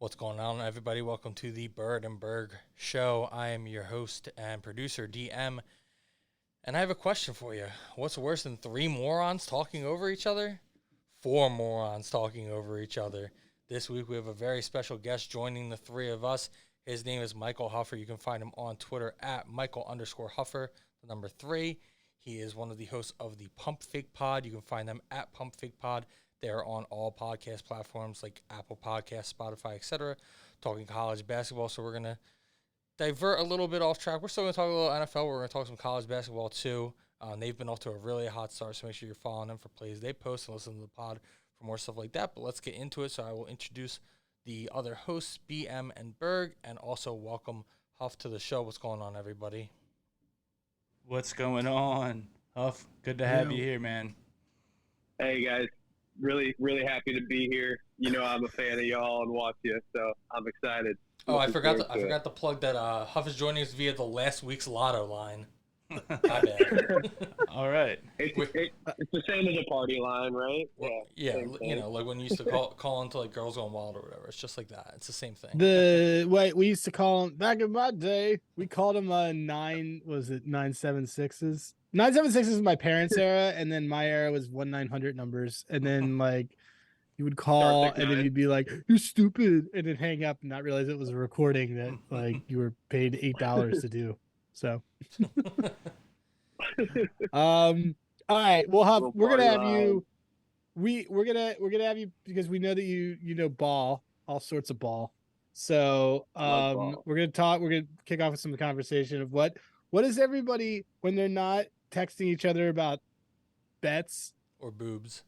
What's going on, everybody? Welcome to the Bird and Berg show. I am your host and producer, DM, and I have a question for you. What's worse than three morons talking over each other? Four morons talking over each other. This week, we have a very special guest joining the three of us. His name is Michael Huffer. You can find him on Twitter at Michael_Huffer, the number 3. He is one of the hosts of the Pump Fake Pod. You can find them at Pump Fake Pod. They're on all podcast platforms like Apple Podcasts, Spotify, etc. Talking college basketball. So we're going to divert a little bit off track. We're still going to talk a little NFL. We're going to talk some college basketball too. They've been off to a really hot start, so make sure you're following them for plays they post and listen to the pod for more stuff like that. But let's get into it. So I will introduce the other hosts, BM and Berg, and also welcome Huff to the show. What's going on, everybody? What's going on, Huff? Good to have you here, man. Hey guys, really happy to be here. You know I'm a fan of y'all and watch you, so I'm excited. Oh, I forgot to plug that Huff is joining us via the last week's lotto line. My bad. All right. It's the same as a party line, right? Yeah, you know, like when you used to call into like Girls Gone Wild or whatever. It's just like that. It's the same thing. We used to call them back in my day. We called them 976s. 976 is my parents' era, and then my era was 1-900 numbers, and then like you would call, and then you'd be like, "You're stupid," and then hang up and not realize it was a recording that like you were paid $8 to do. So, all right. Well, we're gonna have you. We're gonna have you because we know that you know ball, all sorts of ball. So we're gonna kick off with some conversation of what is everybody when they're not texting each other about bets or boobs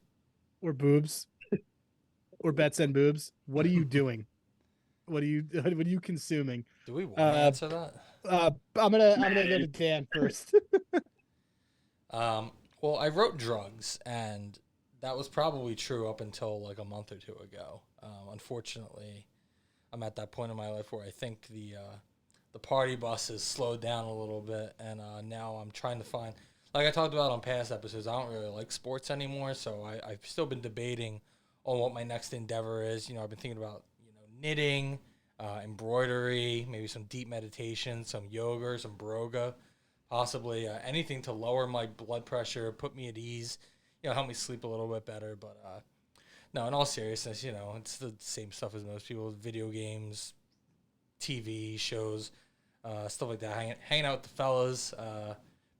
or bets and boobs. What are you doing? What are you consuming? Do we want to answer that? I'm gonna go to Dan first. Well, I wrote drugs, and that was probably true up until like a month or two ago. Unfortunately, I'm at that point in my life where I think the party bus has slowed down a little bit, and now I'm trying to find, like I talked about on past episodes, I don't really like sports anymore, so I've still been debating on what my next endeavor is. You know, I've been thinking about, knitting, embroidery, maybe some deep meditation, some yoga, some broga, possibly anything to lower my blood pressure, put me at ease, help me sleep a little bit better. But no, in all seriousness, it's the same stuff as most people: video games, TV shows, stuff like that. Hanging out with the fellas.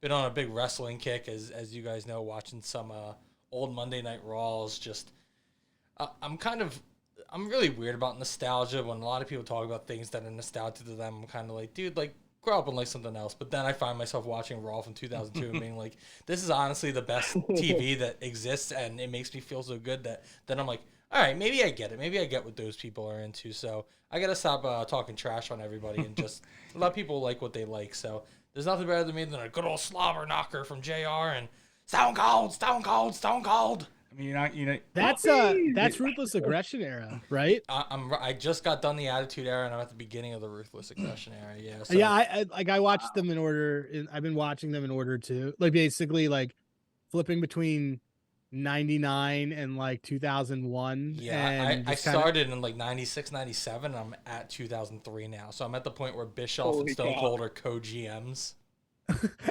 Been on a big wrestling kick, as you guys know, watching some old Monday Night Raws. Just I'm really weird about nostalgia. When a lot of people talk about things that are nostalgic to them, I'm kind of like, dude, like, grow up and like something else. But then I find myself watching Raw from 2002 and being like, this is honestly the best TV that exists, and it makes me feel so good that then I'm like, all right, maybe I get it. Maybe I get what those people are into. So I got to stop talking trash on everybody and just let people like what they like. So there's nothing better than me than a good old slobber knocker from JR and Stone Cold, Stone Cold, Stone Cold. I mean, that's Ruthless Aggression era, right? I just got done the Attitude era, and I'm at the beginning of the Ruthless Aggression era. Yeah. So. Yeah, I watched them in order. I've been watching them in order to like basically like flipping between 99 and like 2001. Yeah, I started in like 96, 97, and I'm at 2003 now. So I'm at the point where Bischoff and Stone Cold are co-GMs.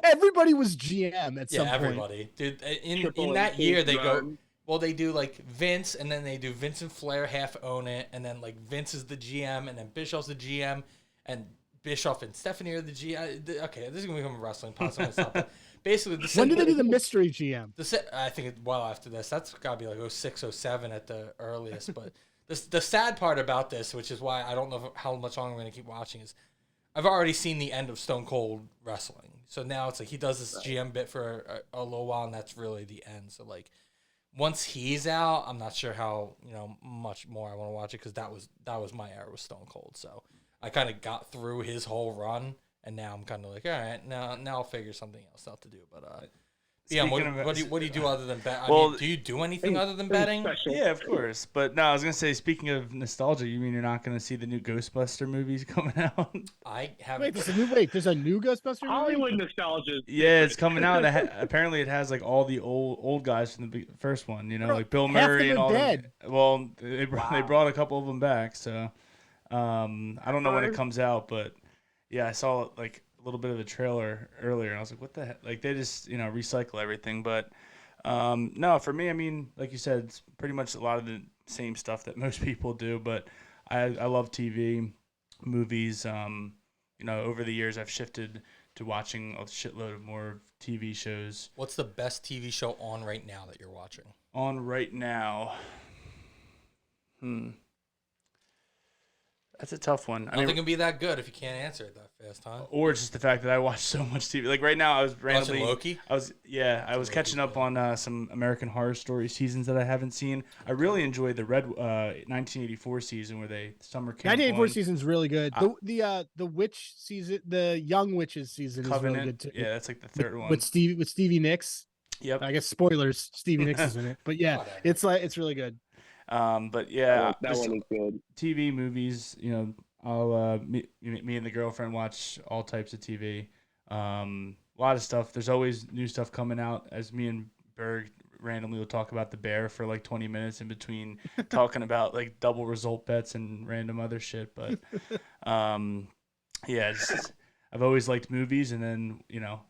Everybody was GM at some point. Yeah, everybody. Dude, in that year, they go... Well, they do like Vince, and then they do Vince and Flair half own it, and then like Vince is the GM, and then Bischoff's the GM, and Bischoff and Stephanie are the GM. Okay, this is gonna become a wrestling podcast. Stop. Basically, when did they do the mystery GM? I think well after this. That's gotta be like 06, 07 at the earliest. But the sad part about this, which is why I don't know how much longer I'm gonna keep watching, is I've already seen the end of Stone Cold wrestling. So now it's like he does this GM bit for a little while, and that's really the end. So like. Once he's out, I'm not sure how much more I want to watch it, because that was my era with Stone Cold. So I kind of got through his whole run, and now I'm kind of like, all right, now I'll figure something else out to do. But yeah, what do you do other than bet? Well, I mean, do you do anything other than betting? Yeah, of course. But no, I was gonna say, speaking of nostalgia, you mean you're not gonna see the new Ghostbuster movies coming out? I haven't. There's a new Ghostbuster movie? Hollywood nostalgia. Yeah, it's coming out. Apparently, it has like all the old guys from the first one. Like Bill Murray and all. Dead. Well, they brought a couple of them back. So, I don't know when it comes out, but yeah, I saw like a little bit of a trailer earlier, and I was like, what the heck? Like they just recycle everything. But no, for me, I mean, like you said, it's pretty much a lot of the same stuff that most people do. But I love TV, movies. Over the years, I've shifted to watching a shitload of more TV shows. What's the best TV show on right now that you're watching? On right now, that's a tough one. I don't think it'd be that good if you can't answer it that fast, huh? Or it's just the fact that I watch so much TV. Like right now, I was randomly watching Loki. I was catching up on some American Horror Story seasons that I haven't seen. I really enjoyed the 1984 season where they summer camp. 1984 season's really good. The witch season, the Young Witches season Covenant, is really good too. Yeah, that's like the third one with Stevie Nicks. Yep. I guess spoilers. Stevie Nicks is in it, but yeah, it's really good. But yeah, that one is good. TV, movies. I'll me and the girlfriend watch all types of TV. A lot of stuff. There's always new stuff coming out. As me and Berg randomly will talk about the Bear for like 20 minutes in between talking about like double result bets and random other shit. But yeah, I've always liked movies, and then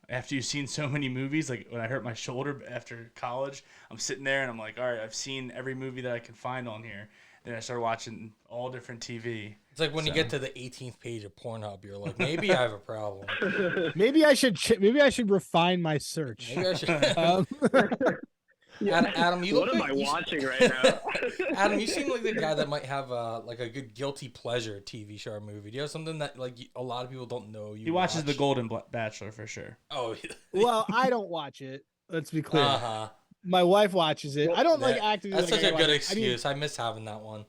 after you've seen so many movies, like when I hurt my shoulder after college, I'm sitting there and I'm like, all right, I've seen every movie that I can find on here. Then I started watching all different TV. It's like when you get to the 18th page of Pornhub, you're like, maybe I have a problem. Maybe I should refine my search. Maybe I should. Adam, you look what am I watching right now? Adam, you seem like the guy that might have like a good guilty pleasure TV show or movie. Do you have something that like a lot of people don't know? He watches The Golden Bachelor for sure. Oh, well, I don't watch it. Let's be clear. Uh-huh. My wife watches it. I don't like actively. That's such a good excuse. I miss having that one.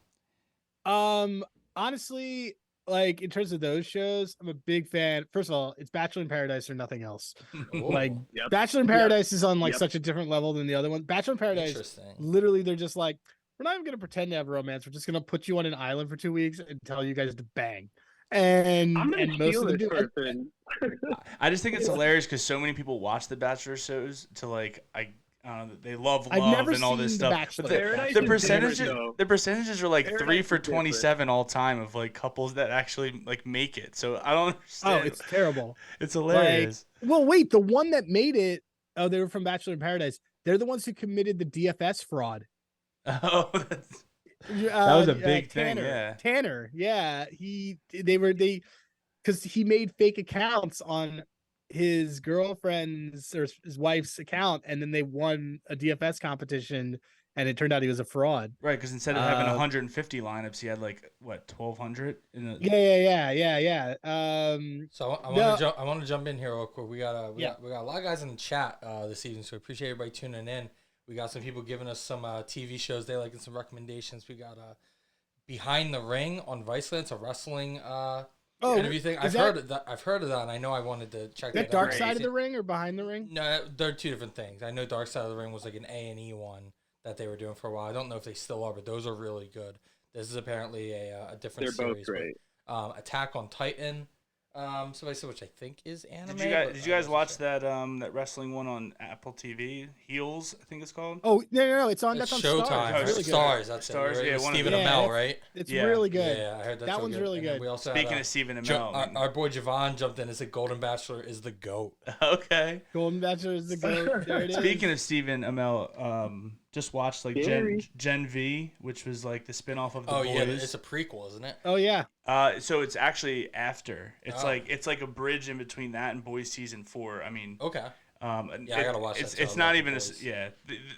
Honestly, like in terms of those shows, I'm a big fan. First of all, it's Bachelor in Paradise or nothing else. Like Bachelor in Paradise is on like such a different level than the other one. Bachelor in Paradise, literally, they're just like, we're not even gonna pretend to have romance. We're just gonna put you on an island for 2 weeks and tell you guys to bang. And most of them do. I just think it's hilarious because so many people watch the Bachelor shows to like they love and all this stuff. But the percentages are like 3 for 27 all time of like couples that actually like make it. So I don't understand. Oh, it's terrible. It's hilarious. Like, well, wait, the one that made it. Oh, they were from Bachelor in Paradise. They're the ones who committed the DFS fraud. Oh, that was a big thing. Yeah, Tanner. Yeah, because he made fake accounts on his girlfriend's or his wife's account, and then they won a DFS competition, and it turned out he was a fraud. Right, because instead of having 150 lineups, he had like what 1,200 in the. Yeah. So I want to jump in here real quick. We got a lot of guys in the chat this evening, so we appreciate everybody tuning in. We got some people giving us some TV shows they like and some recommendations. We got Behind the Ring on Viceland, a wrestling interview thing. I've heard of that, and I know I wanted to check that out. Dark Side of the Ring or Behind the Ring? No, they're two different things. I know Dark Side of the Ring was like an A&E one that they were doing for a while. I don't know if they still are, but those are really good. This is apparently a different series. They're both great. But, Attack on Titan. Which I think is anime. Did you guys watch that wrestling one on Apple TV? Heels, I think it's called. Oh no, it's on. That's on Showtime. Stars. Really good. Stars. That's Stars. It. Yeah, Stephen Amell, right? It's really good. Yeah, I heard that one's really good. We also Speaking of Stephen Amell, our boy Javon jumped in and said Golden Bachelor is the GOAT. Okay. Golden Bachelor is the GOAT. There it is. Speaking of Stephen Amell, just watched like Gen V, which was like the spinoff of the Boys. Yeah, it's a prequel, isn't it? Oh yeah. So it's actually after. It's like a bridge in between that and Boys season 4. I mean. Okay. I gotta watch that. It's not even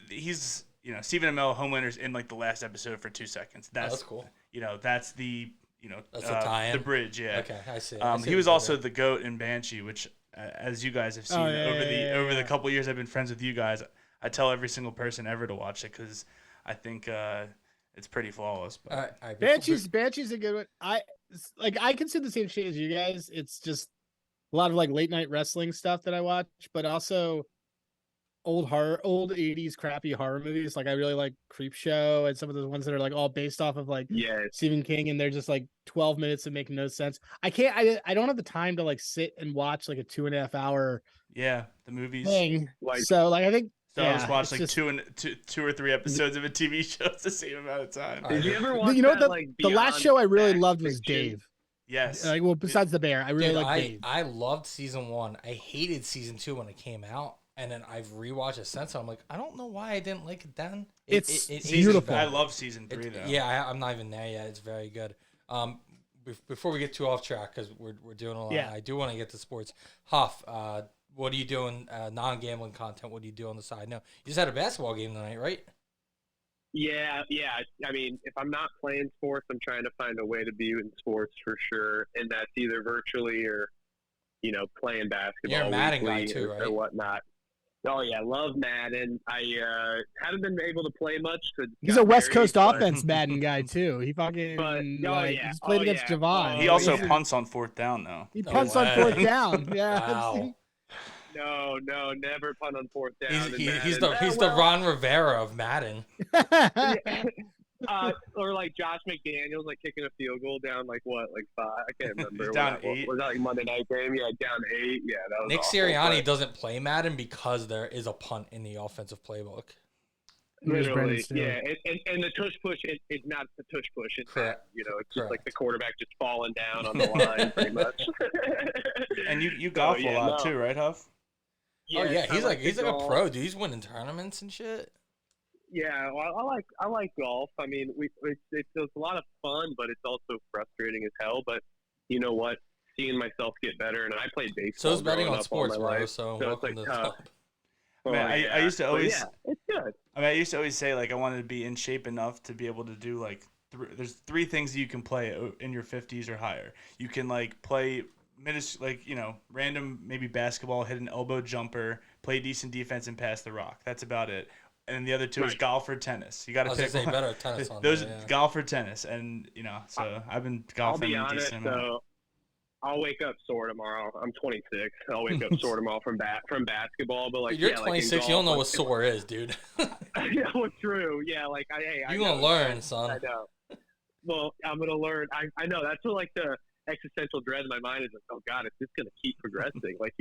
he's Stephen Amell, Homelander's in like the last episode for 2 seconds. That's cool. That's the that's the tie-in? The bridge. Yeah. Okay, I see. He was also the GOAT in Banshee, which as you guys have seen over the couple years I've been friends with you guys. I tell every single person ever to watch it because I think it's pretty flawless. But Banshee's a good one. I consider the same shit as you guys. It's just a lot of like late night wrestling stuff that I watch, but also old 80s crappy horror movies. Like I really like Creepshow and some of those ones that are like all based off of like Stephen King, and they're just like 12 minutes that make no sense. I don't have the time to like sit and watch like a 2.5 hour the movies thing. So like I think So I Yeah, just watched it's like just- two or three episodes of a TV show at the same amount of time. All right. Did you ever watch You know what? that, like, The last Beyond show I really Fact loved was Fiction? Dave. Yes. Well, besides the bear, I really Dude, like Dave. I loved season 1. I hated season 2 when it came out, and then I've rewatched it since. And I'm like, I don't know why I didn't like it then. It's ages beautiful. I better. love season 3 though. Yeah, I'm not even there yet. It's very good. Before we get too off track, because we're doing a lot, Yeah. I do want to get to sports. Huff, what are you doing? Non-gambling content. What do you do on the side? No, you just had a basketball game tonight, right? Yeah. I mean, if I'm not playing sports, I'm trying to find a way to be in sports for sure, and that's either virtually or, playing basketball. You're a Madden guy weekly too, or right? whatnot. Oh yeah, love Madden. I haven't been able to play much. He's a West Coast offense Madden guy too. He fucking he's played against Javon. He also punts on 4th down though. He No punts on way. 4th down. Yeah. Wow. No, never punt on 4th down. He's the Ron Rivera of Madden. Or like Josh McDaniels, like kicking a field goal down like 5. I can't remember. He's down 8. Was that like Monday night game? Yeah, down 8. Yeah, that was Nick awful, Sirianni but doesn't play Madden because there is a punt in the offensive playbook. literally, yeah. And the tush push, it's not the tush push. It's Correct. that, it's just like Correct. the quarterback just falling down on the line, pretty much. And you golf a lot too, right, Huff? Oh yeah, I he's like to a golf. pro, dude. He's winning tournaments and shit. Yeah, well, I like golf. I mean, it's a lot of fun, but it's also frustrating as hell. But you know what? Seeing myself get better, and I played baseball. So is betting growing on up all sports, my bro. life, So it's welcome like to the tough. club. I mean, I used to But always. yeah, it's good. I mean, I used to always say like I wanted to be in shape enough to be able to do like there's 3 things you can play in your 50s or higher. You can like play random maybe basketball, hit an elbow jumper, play decent defense, and pass the rock. That's about it. And then the other 2 is Right. golf or tennis. You got I to was gonna pick say one. better at tennis on Those there, yeah. golf or tennis, and so I've been I'll golfing be a honest, decent amount. though. I'll wake up sore tomorrow. I'm 26. I'll wake up sore tomorrow from basketball. But like, Dude, you're yeah, 26. Like in You don't know golf, what sore is, dude. yeah, well, true. Yeah, like I You know, gonna learn, son. I know. Well, I'm gonna learn. I know. That's what like the existential dread in my mind is like, oh God, it's just gonna keep progressing. like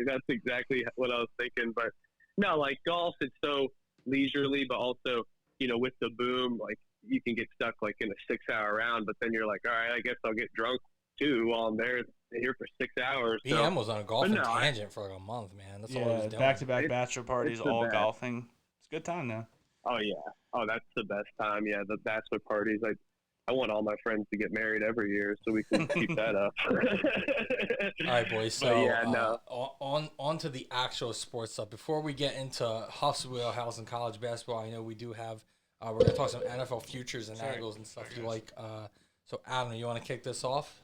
that's exactly what I was thinking. But no, like golf, it's so leisurely, but also with the boom, like you can get stuck like in a 6-hour round. But then you're like, all right, I guess I'll get drunk too while I'm here for 6 hours. BM was on a golfing no, tangent for like a month, man. That's all he was Yeah, doing. back-to-back It's- bachelor parties, it's the all best. golfing. It's a good time now. Oh yeah. Oh, that's the best time. Yeah, the bachelor parties. I want all my friends to get married every year so we can keep that up. All right, boys. But So yeah, no. on to the actual sports stuff. Before we get into Huff's wheelhouse and college basketball, I know we do have. We're gonna talk some NFL futures and angles and stuff. You like? So Adam, you want to kick this off?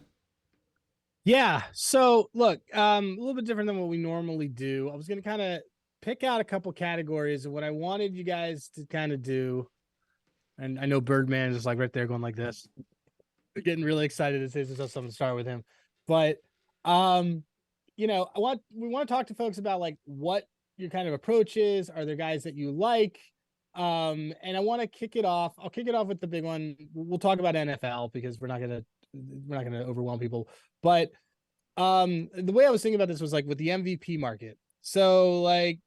Yeah. So look, a little bit different than what we normally do. I was gonna kind of pick out a couple categories of what I wanted you guys to kind of do. And I know Birdman is just like right there going like this. Getting really excited to say something to start with him. But we want to talk to folks about like what your kind of approach is. Are there guys that you like? And I want to kick it off. I'll kick it off with the big one. We'll talk about NFL because we're not gonna overwhelm people. But the way I was thinking about this was like with the MVP market. So like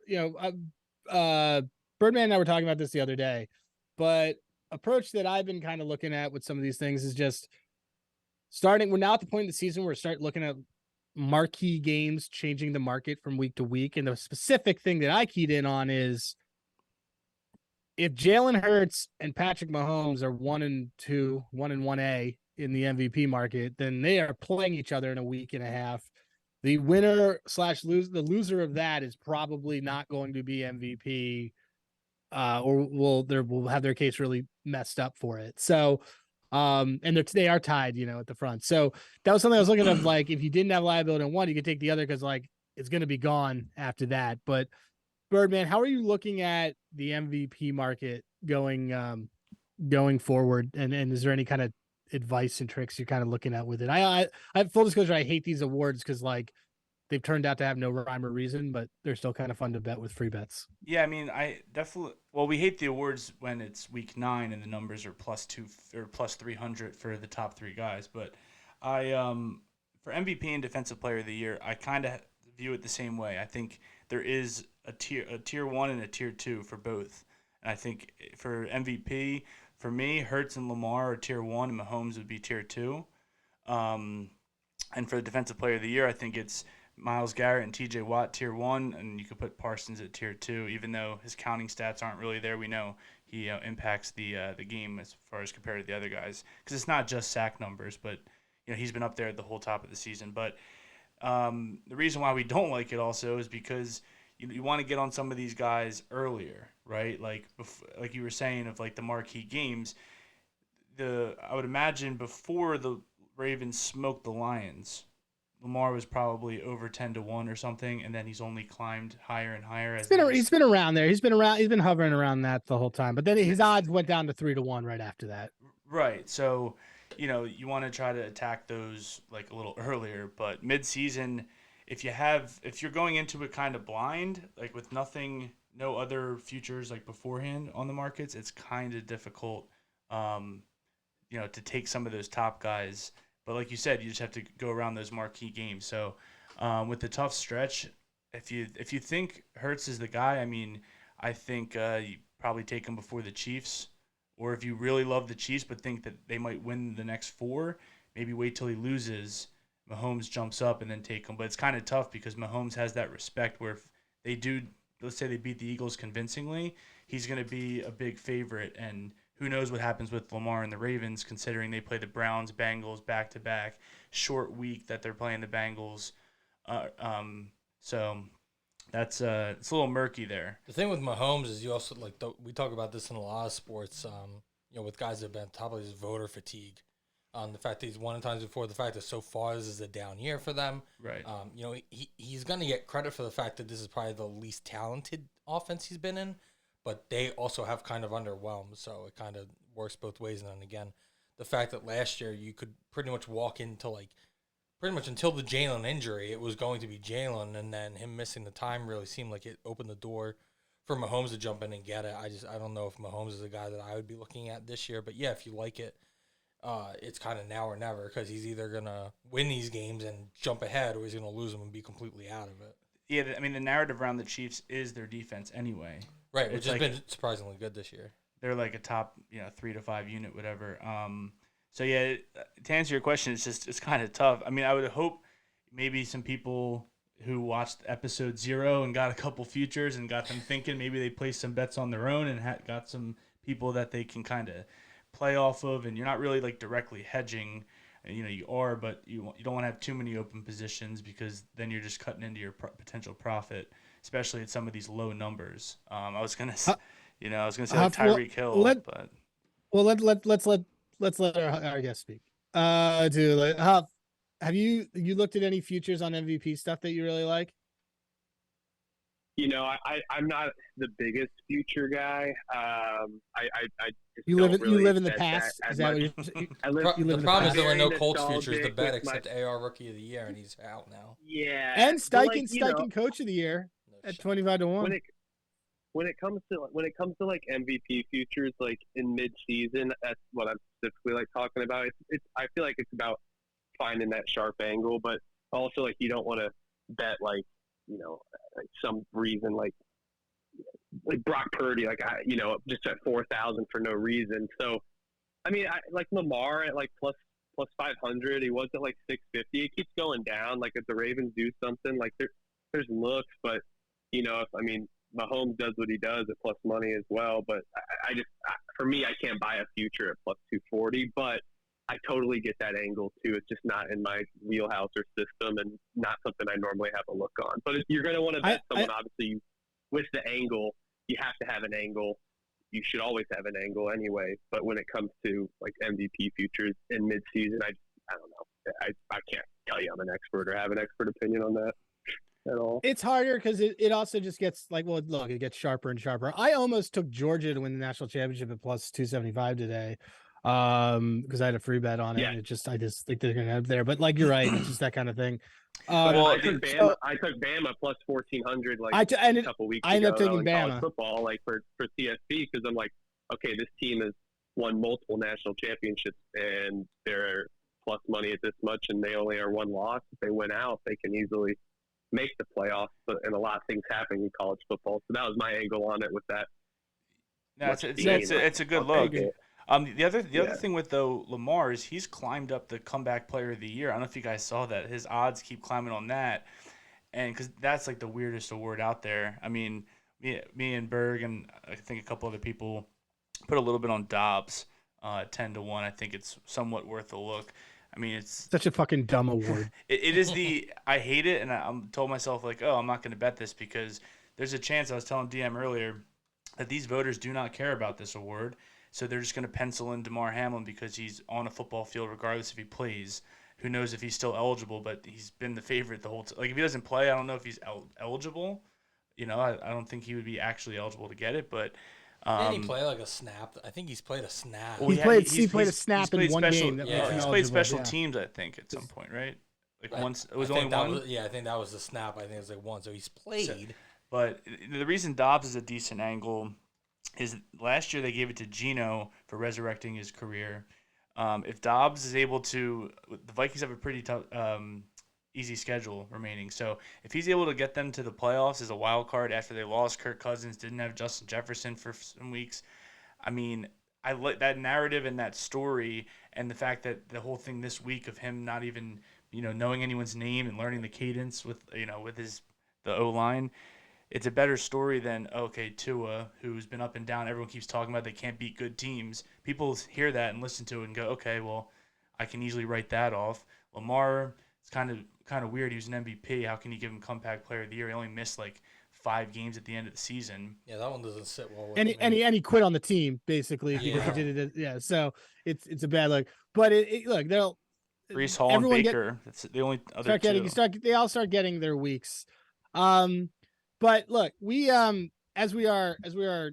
Birdman and I were talking about this the other day, but approach that I've been kind of looking at with some of these things is just we're now at the point in the season where we start looking at marquee games changing the market from week to week. And the specific thing that I keyed in on is if Jalen Hurts and Patrick Mahomes are 1 and 2, 1 and 1A in the MVP market, then they are playing each other in a week and a half. The winner / the loser of that is probably not going to be MVP, or will have their case really messed up for it. So, and they are tied, at the front. So that was something I was looking at. Like, if you didn't have liability on one, you could take the other because like it's going to be gone after that. But Birdman, how are you looking at the MVP market going forward? And is there any kind of advice and tricks you're kind of looking at with it? I full disclosure, I hate these awards because like they've turned out to have no rhyme or reason, but they're still kind of fun to bet with free bets. Yeah, I mean, we hate the awards when it's week 9 and the numbers are +2 or +300 for the top 3 guys. But for MVP and Defensive Player of the Year, I kind of view it the same way. I think there is a tier 1 and a tier 2 for both. And I think for MVP, for me, Hurts and Lamar are tier 1 and Mahomes would be tier 2. And for the defensive player of the year, I think it's Myles Garrett and TJ Watt tier 1, and you could put Parsons at tier 2, even though his counting stats aren't really there. We know he impacts the game as far as compared to the other guys, because it's not just sack numbers, but he's been up there at the whole top of the season. But the reason why we don't like it also is because you want to get on some of these guys earlier, right? Like you were saying, of like the marquee games. I would imagine before the Ravens smoked the Lions, Lamar was probably over 10-1 or something, and then he's only climbed higher and higher. He's been around there. He's been hovering around that the whole time. But then his odds went down to 3-1 right after that. Right. So, you want to try to attack those like a little earlier. But mid-season, if you're going into it kind of blind, like with no other futures like beforehand on the markets, it's kind of difficult, to take some of those top guys. But like you said, you just have to go around those marquee games. So with the tough stretch, if you think Hurts is the guy, I mean, I think you probably take him before the Chiefs. Or if you really love the Chiefs but think that they might win the next 4, maybe wait till he loses, Mahomes jumps up and then take him. But it's kind of tough because Mahomes has that respect where if they do, let's say they beat the Eagles convincingly, he's going to be a big favorite. And who knows what happens with Lamar and the Ravens, considering they play the Browns, Bengals back-to-back, short week that they're playing the Bengals. So that's it's a little murky there. The thing with Mahomes is you also we talk about this in a lot of sports. With guys that have been top of his voter fatigue. The fact that he's won in times before, the fact that so far this is a down year for them. Right. He's going to get credit for the fact that this is probably the least talented offense he's been in, but they also have kind of underwhelmed, so it kind of works both ways. And then again, the fact that last year you could pretty much walk into pretty much until the Jalen injury, it was going to be Jalen, and then him missing the time really seemed like it opened the door for Mahomes to jump in and get it. I don't know if Mahomes is a guy that I would be looking at this year, but yeah, if you like it, it's kind of now or never, because he's either going to win these games and jump ahead, or he's going to lose them and be completely out of it. Yeah, I mean, the narrative around the Chiefs is their defense anyway. Right, which has been surprisingly good this year. They're like a top 3 to 5 unit, whatever. So yeah, to answer your question, it's kind of tough. I mean, I would hope maybe some people who watched episode 0 and got a couple futures and got them thinking, maybe they placed some bets on their own and got some people that they can kind of play off of, and you're not really like directly hedging. You are, but you don't want to have too many open positions, because then you're just cutting into your potential profit, especially at some of these low numbers. I was gonna say like Tyreek Hill, but let's let our guest speak. Huff, have you looked at any futures on MVP stuff that you really like? I'm not the biggest future guy. You live in the past. Is that what the problem is there were no Colts futures to bet except AR Rookie of the Year, and he's out now. Yeah, and Steichen Coach of the Year at 25-1. When it comes to like MVP futures, like in mid-season, that's what I'm specifically like talking about. It's I feel like it's about finding that sharp angle, but also like you don't want to bet like some reason like Brock Purdy, just at 4,000 for no reason. So, I mean, I like Lamar at like plus 500. He was at like 650. It keeps going down. Like if the Ravens do something, like there's looks, but Mahomes does what he does at plus money as well. But for me, I can't buy a future at plus 240. But I totally get that angle too. It's just not in my wheelhouse or system, and not something I normally have a look on. But if you're going to want to bet someone, obviously, with the angle, you have to have an angle. You should always have an angle anyway. But when it comes to like MVP futures in mid-season, I don't know. I can't tell you I'm an expert or have an expert opinion on that at all. It's harder because it also just gets it gets sharper and sharper. I almost took Georgia to win the national championship at plus 275 today. Because I had a free bet on it. Yeah. And I just think they're gonna have there, but like you're right, it's just that kind of thing. I took Bama plus 1,400 a couple weeks ago. I ended up taking Bama football for CSP because I'm like, okay, this team has won multiple national championships and they're plus money at this much, and they only are one loss. If they win out, they can easily make the playoffs, and a lot of things happening in college football. So that was my angle on it with that. No, it's a good look. The other thing with though Lamar is he's climbed up the comeback player of the year. I don't know if you guys saw that. His odds keep climbing on that, and because that's like the weirdest award out there. I mean, me and Berg and I think a couple other people put a little bit on Dobbs, 10-1. I think it's somewhat worth a look. I mean, it's such a fucking dumb award. it is I hate it, and I'm told myself like, oh, I'm not going to bet this because there's a chance. I was telling DM earlier that these voters do not care about this award, so they're just going to pencil in Damar Hamlin because he's on a football field regardless if he plays. Who knows if he's still eligible? But he's been the favorite the whole time. Like if he doesn't play, I don't know if he's eligible. You know, I don't think he would be actually eligible to get it, but. Didn't he play like a snap? I think he's played a snap. Well, he played a snap in one game. He's played special teams, I think, at some point, right? Like once. It was only one. I think that was the snap. I think it was like one. So he's played. But the reason Dobbs is a decent angle is last year they gave it to Geno for resurrecting his career. If Dobbs is able to, the Vikings have a pretty tough, easy schedule remaining. So if he's able to get them to the playoffs as a wild card after they lost Kirk Cousins, didn't have Justin Jefferson for some weeks, I mean, I like that narrative and that story, and the fact that the whole thing this week of him not even knowing anyone's name and learning the cadence with with the O-line. It's a better story than, okay, Tua, who's been up and down. Everyone keeps talking about they can't beat good teams. People hear that and listen to it and go, okay, well, I can easily write that off. Lamar, it's kind of weird. He was an MVP. How can you give him comeback player of the year? He only missed like 5 games at the end of the season. Yeah, that one doesn't sit well with me. And he quit on the team basically. Yeah. He did it. Yeah, so it's a bad look. But look, they'll Brees Hall and Baker. That's the only other two. They all start getting their weeks. But look, we as we are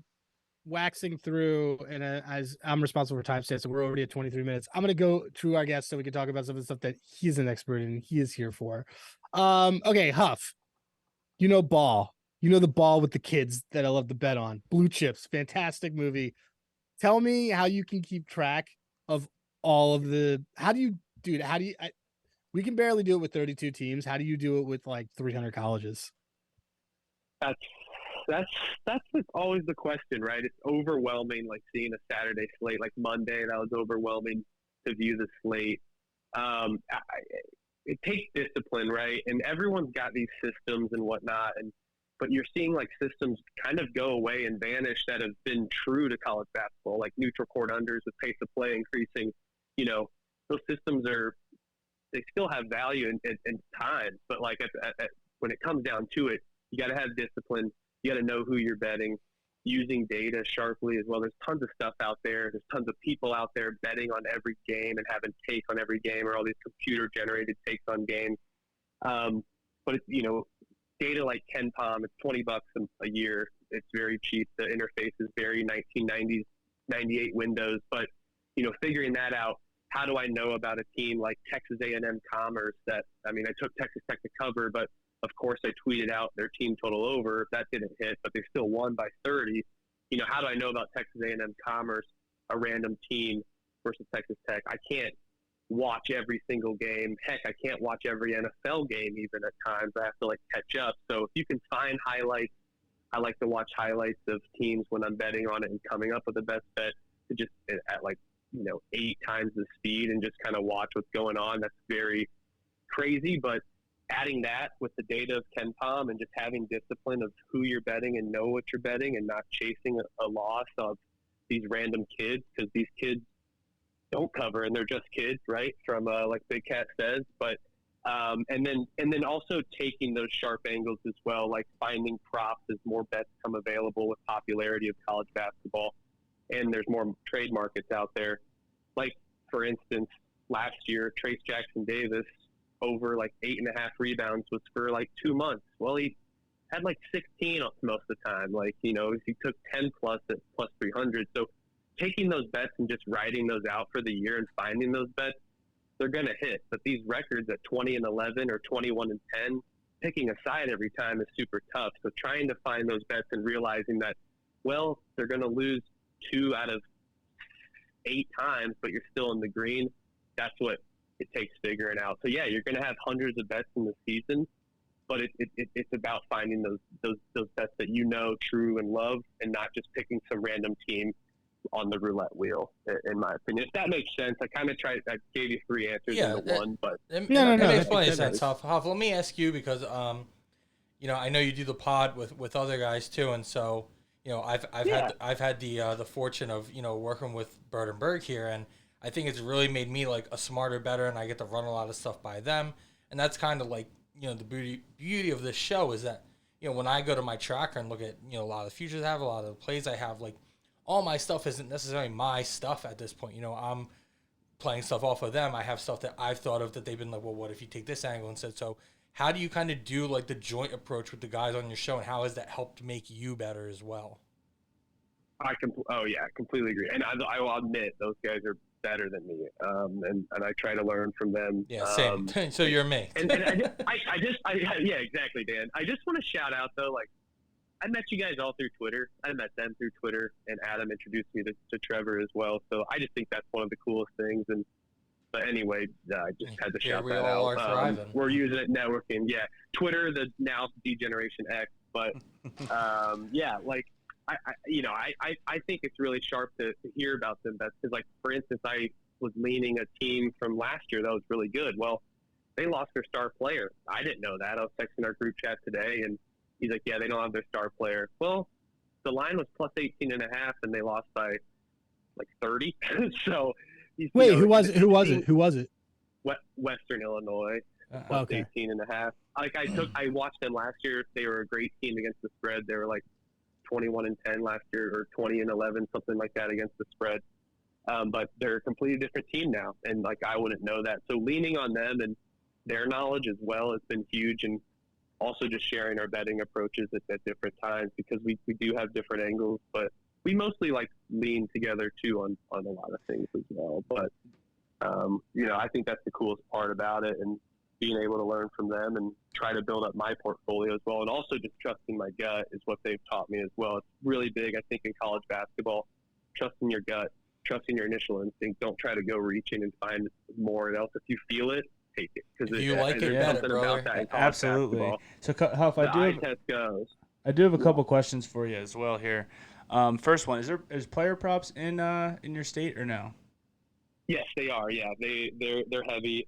waxing through, and as I'm responsible for timestamps, so we're already at 23 minutes. I'm gonna go through our guests so we can talk about some of the stuff that he's an expert in. He is here for. Okay, Huff. Ball. The Ball with the kids that I love to bet on. Blue Chips, fantastic movie. Tell me how you can keep track of all of the. How do you, dude? We can barely do it with 32 teams. How do you do it with like 300 colleges? That's always the question, right? It's overwhelming, like seeing a Saturday slate, like Monday, that was overwhelming to view the slate. It takes discipline, right? And everyone's got these systems and whatnot, but you're seeing like systems kind of go away and vanish that have been true to college basketball, like neutral court unders with pace of play increasing. Those systems they still have value in time, but like when it comes down to it, you got to have discipline. You got to know who you're betting, using data sharply as well. There's tons of stuff out there. There's tons of people out there betting on every game and having take on every game, or all these computer-generated takes on games. But it's, data like KenPom, it's $20 a year. It's very cheap. The interface is very 1990s, 98 Windows. But figuring that out, how do I know about a team like Texas A&M Commerce that, I took Texas Tech to cover, but of course I tweeted out their team total over. That didn't hit, but they still won by 30. How do I know about Texas A&M Commerce, a random team versus Texas Tech? I can't watch every single game. Heck, I can't watch every NFL game even at times. I have to catch up. So if you can find highlights, I like to watch highlights of teams when I'm betting on it and coming up with the best bet to just at 8 times the speed and just kind of watch what's going on. That's very crazy, but adding that with the data of KenPom and just having discipline of who you're betting and know what you're betting and not chasing a loss of these random kids, because these kids don't cover and they're just kids, right? From like Big Cat says, but and then also taking those sharp angles as well, like finding props as more bets come available with popularity of college basketball, and there's more trade markets out there. Like for instance, last year Trace Jackson Davis over 8.5 rebounds was for 2 months. Well, he had 16 most of the time. He took 10 plus at plus 300. So taking those bets and just writing those out for the year and finding those bets, they're going to hit. But these records at 20-11 or 21-10, picking a side every time is super tough. So trying to find those bets and realizing that, well, they're going to lose 2 out of 8 times, but you're still in the green. That's what it takes figuring out. So yeah, you're going to have hundreds of bets in the season. but it's about finding those bets that you know, true and love, and not just picking some random team on the roulette wheel. In my opinion, if that makes sense, I gave you 3 answers into one, but it makes plenty of sense. Huff, let me ask you because I know you do the pod with other guys too, and so I've had the fortune of working with Berg here, and I think it's really made me like a smarter, better, and I get to run a lot of stuff by them, and that's kind of like the beauty of this show is that when I go to my tracker and look at a lot of the futures I have, a lot of the plays I have, like all my stuff isn't necessarily my stuff at this point. I'm playing stuff off of them. I have stuff that I've thought of that they've been like, well, what if you take this angle instead? So how do you kind of do like the joint approach with the guys on your show, and how has that helped make you better as well? I completely agree, and I will admit those guys are better than me, and I try to learn from them. Yeah, same. So you're me. and yeah, exactly, Dan. I just want to shout out though, like I met you guys all through Twitter. I met them through Twitter, and Adam introduced me to Trevor as well. So I just think that's one of the coolest things. But anyway, I just had to shout that out. We're using it networking. Yeah, Twitter, the now D-Generation X. But yeah, like I think it's really sharp to hear about them. That's because, like, for instance, I was leaning a team from last year that was really good. Well, they lost their star player. I didn't know that. I was texting our group chat today, and he's like, yeah, they don't have their star player. Well, the line was plus 18.5, and they lost by like 30. So wait, who was it? Western Illinois. Plus 18.5. Like I watched them last year. They were a great team against the spread. They were like 21-10 last year, or 20-11, something like that against the spread. But they're a completely different team now, and like I wouldn't know that. So leaning on them and their knowledge as well has been huge, and also just sharing our betting approaches at different times, because we do have different angles, but we mostly like lean together too on a lot of things as well. But I think that's the coolest part about it, and being able to learn from them and try to build up my portfolio as well. And also just trusting my gut is what they've taught me as well. It's really big, I think, in college basketball. Trusting your gut, trusting your initial instinct. Don't try to go reaching and find more else. If you feel it, take it. Because you like it, something about that in college absolutely. Basketball. So, Huff, I do have a couple questions for you as well here. First one, is player props in your state or no? Yes, they are. Yeah, they're heavy.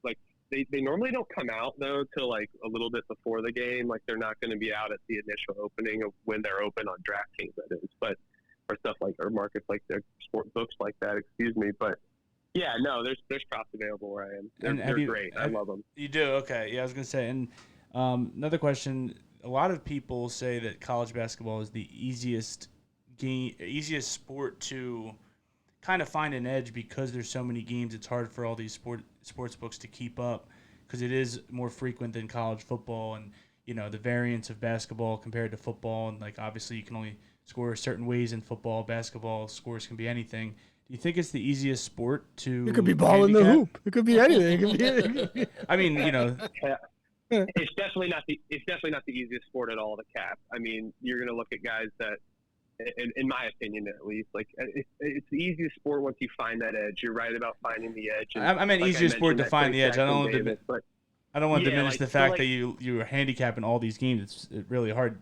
Like they normally don't come out though till like a little bit before the game. Like they're not going to be out at the initial opening of when they're open on DraftKings, that is. But or stuff like, or markets like their sport books like that. Excuse me, but yeah, no, there's props available where I am. They're great. I love them. You do? Okay. Yeah, I was gonna say. And another question. A lot of people say that college basketball is the easiest sport to kind of find an edge, because there's so many games. It's hard for all these sports books to keep up, because it is more frequent than college football, and the variance of basketball compared to football, and like obviously you can only score certain ways in football. Basketball scores can be anything. Do you think it's the easiest sport to? It could be ball in the hoop. It could be anything. It could be. I mean, It's definitely not the easiest sport at all to cap. I mean, you're going to look at guys that, in my opinion at least, like it's the easiest sport once you find that edge. You're right about finding the edge. And I meant easiest sport to find the edge. I don't want to diminish the fact that you are handicapping all these games. It's really hard,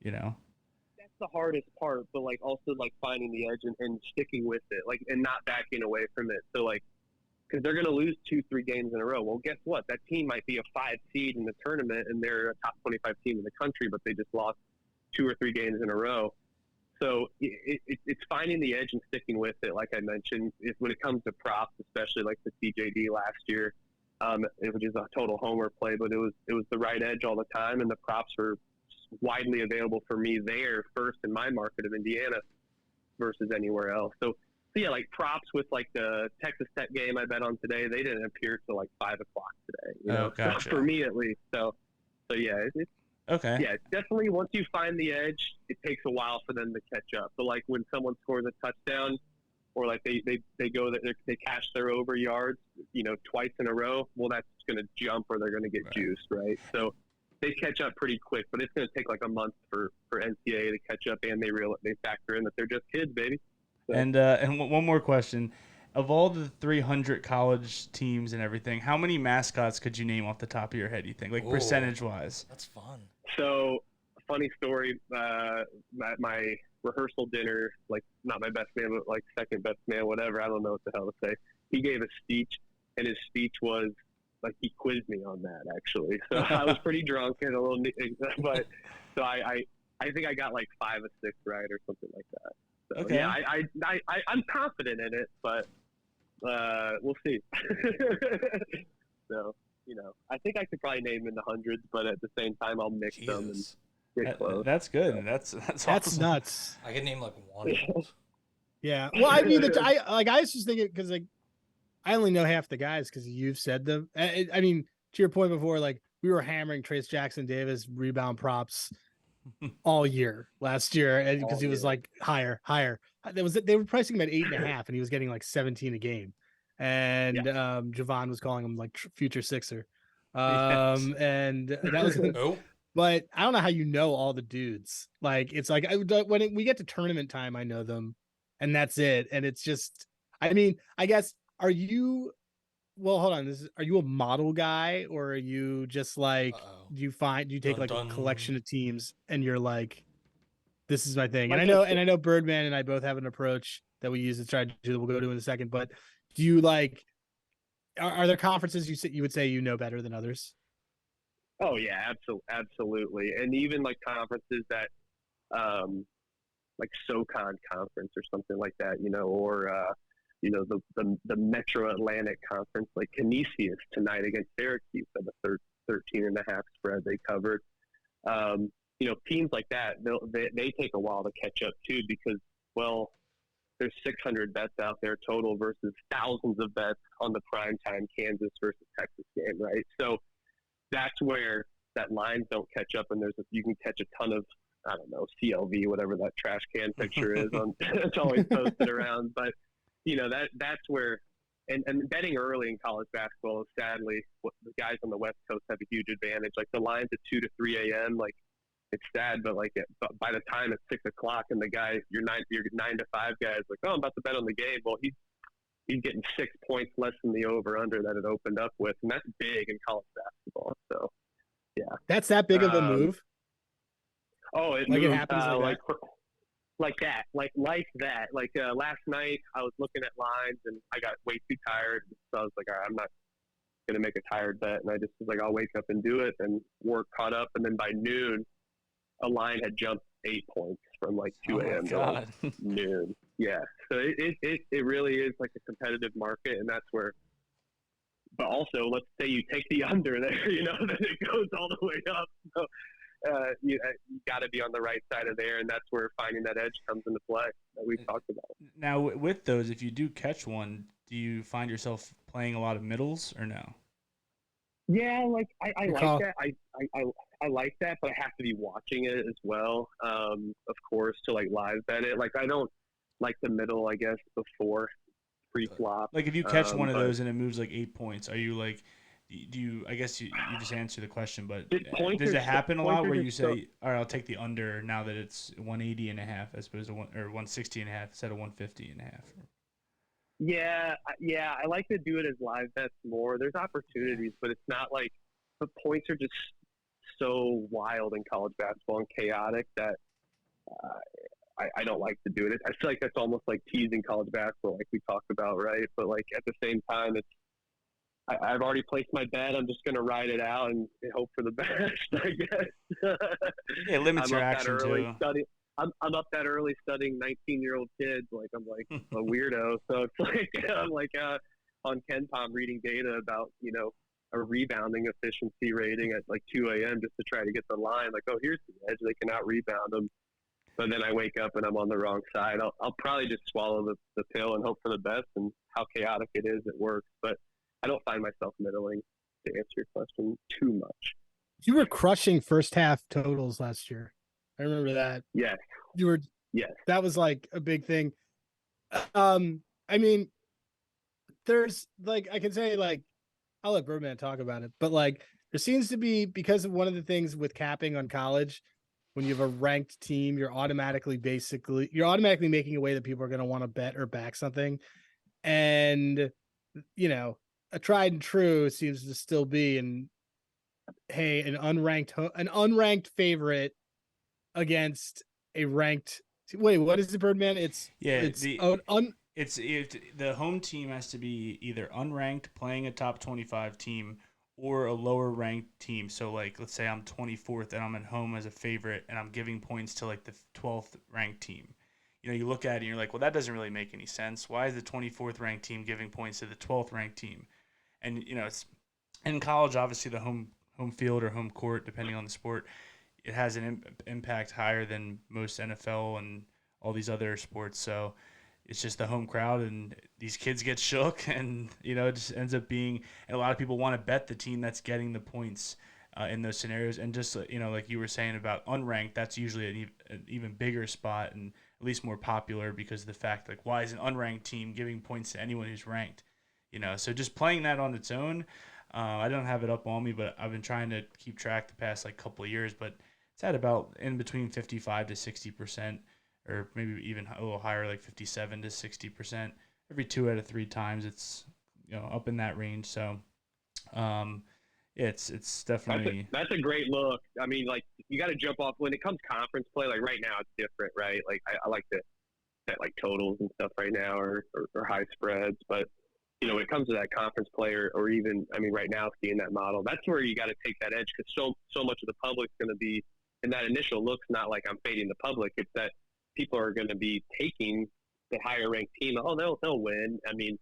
That's the hardest part, but like also like finding the edge and sticking with it, like, and not backing away from it. So like, because they're going to lose 2-3 games in a row. Well, guess what? That team might be a 5 seed in the tournament, and they're a top 25 team in the country, but they just lost 2 or 3 games in a row. So it's finding the edge and sticking with it. Like I mentioned, when it comes to props, especially like the CJD last year, which is a total homer play, but it was the right edge all the time, and the props were widely available for me there first in my market of Indiana versus anywhere else. So yeah, like props with like the Texas Tech game I bet on today, they didn't appear till like 5 o'clock today. Gotcha. So for me at least. So yeah, it's okay. Yeah, definitely. Once you find the edge, it takes a while for them to catch up. So like when someone scores a touchdown, or like they cash their over yards, twice in a row. Well, that's going to jump, or they're going to get juiced, right? So they catch up pretty quick, but it's going to take like a month for NCAA to catch up, and they factor in that they're just kids, baby. So. And one more question. of all the 300 college teams and everything, how many mascots could you name off the top of your head, you think, like percentage-wise? That's fun. So, funny story, my rehearsal dinner, like not my best man, but like second best man, whatever, I don't know what the hell to say. He gave a speech, and his speech was, like, he quizzed me on that, actually. So I was pretty drunk and a little, but so I think I got like 5 or 6 right or something like that. So, Okay. yeah, I'm confident in it, but we'll see. So, you know, I think I could probably name in the hundreds, but at the same time, I'll mix them and get close. That's good. That's awesome. Nuts. I can name like one. Yeah. Well, I mean, I was just thinking because like I only know half the guys because you've said them. I mean, to your point before, like we were hammering Trace Jackson Davis rebound props all year last year, and because he was like higher. They were pricing him at 8.5, and he was getting like 17 a game, and Javon was calling him like future Sixer, and that was. But I don't know how you know all the dudes. Like it's like when we get to tournament time, I know them, and that's it. And it's just, I mean, I guess are you? Well, hold on. Are you a model guy, or are you just like do you take like a collection of teams and you're like, this is my thing? And I know Birdman and I both have an approach that we use to try to do that we'll go to in a second. But do you like? Are there conferences you would say you know better than others? Oh yeah, absolutely. And even like conferences that, like SoCon conference or something like that, you know, or you know, the Metro Atlantic conference, like Canisius tonight against Syracuse at the 13.5 spread they covered. You know, teams like that, they take a while to catch up too, because, well, there's 600 bets out there total versus thousands of bets on the primetime Kansas versus Texas game, right? So that's where that lines don't catch up, and you can catch a ton of, I don't know, CLV, whatever that trash can picture is on. It's always posted around, but you know that's where, and betting early in college basketball is sadly what the guys on the West Coast have a huge advantage. Like the lines at 2 to 3 a.m. Like it's sad, but like by the time it's 6 o'clock and the guy your 9 to 5 guy is like, oh, I'm about to bet on the game. Well, he's getting 6 points less than the over/under that it opened up with, and that's big in college basketball. So, yeah, that's that big of a move. Oh, it like moved, it happens like that. Like last night, I was looking at lines and I got way too tired, so I was like, all right, I'm not gonna make a tired bet, and I just was like, I'll wake up and do it, and work caught up, and then by noon, a line had jumped 8 points from like 2 a.m. to like noon. Yeah, so it really is like a competitive market, and that's where. But also, let's say you take the under there, you know, then it goes all the way up. So you got to be on the right side of there, and that's where finding that edge comes into play that we've talked about. Now, with those, if you do catch one, do you find yourself playing a lot of middles or no? Yeah, like I like that. I like that, but I have to be watching it as well, of course, to like live bet it. Like I don't like the middle, I guess, before pre-flop. Like if you catch one of those and it moves like 8 points, are you like, do you? I guess you just answer the question, but does it happen a lot where you say, all right, I'll take the under now that it's 180.5 as opposed to 160.5 instead of 150.5? Yeah, I like to do it as live bets more. There's opportunities, but it's not like the points are just so wild in college basketball and chaotic that I don't like to do it. I feel like that's almost like teasing college basketball, like we talked about, right? But like at the same time, I've already placed my bet. I'm just going to ride it out and hope for the best, I guess. Yeah, it limits your action too. I'm up that early studying 19-year-old kids. Like I'm like a weirdo. So it's like I'm like on KenPom reading data about, you know, a rebounding efficiency rating at like 2 a.m. just to try to get the line. Like, oh, here's the edge. They can out rebound them. But then I wake up and I'm on the wrong side. I'll probably just swallow the pill and hope for the best. And how chaotic it is, it works. But I don't find myself middling, to answer your question, too much. You were crushing first half totals last year. I remember that. Yes. You were. Yes. That was like a big thing. I mean, there's like, I can say like, I'll let Birdman talk about it, but like there seems to be, because of one of the things with capping on college, when you have a ranked team, you're automatically making a way that people are going to want to bet or back something. and a tried and true seems to still be, and hey, an unranked favorite against a ranked. Wait, what is the Birdman? It's the home team has to be either unranked playing a top 25 team or a lower ranked team. So like let's say I'm 24th and I'm at home as a favorite and I'm giving points to like the 12th ranked team. You look at it and you're like, well, that doesn't really make any sense. Why is the 24th ranked team giving points to the 12th ranked team? And it's in college, obviously the home field or home court, depending on the sport, it has an impact higher than most NFL and all these other sports. So it's just the home crowd, and these kids get shook, and it just ends up being. And a lot of people want to bet the team that's getting the points in those scenarios. And just like you were saying about unranked, that's usually an even bigger spot and at least more popular because of the fact like why is an unranked team giving points to anyone who's ranked? So just playing that on its own. I don't have it up on me, but I've been trying to keep track the past like couple of years, but it's at about in between 55 to 60%, or maybe even a little higher, like 57 to 60%. Every 2 out of 3 times, it's up in that range. So, it's definitely that's a great look. I mean, like you got to jump off when it comes conference play. Like right now, it's different, right? Like I like to set like totals and stuff right now, or high spreads, but. When it comes to that conference player, or even, I mean, right now seeing that model, that's where you got to take that edge because so much of the public's going to be, and that initial look's not like I'm fading the public. It's that people are going to be taking the higher ranked team. Oh, they'll win. I mean,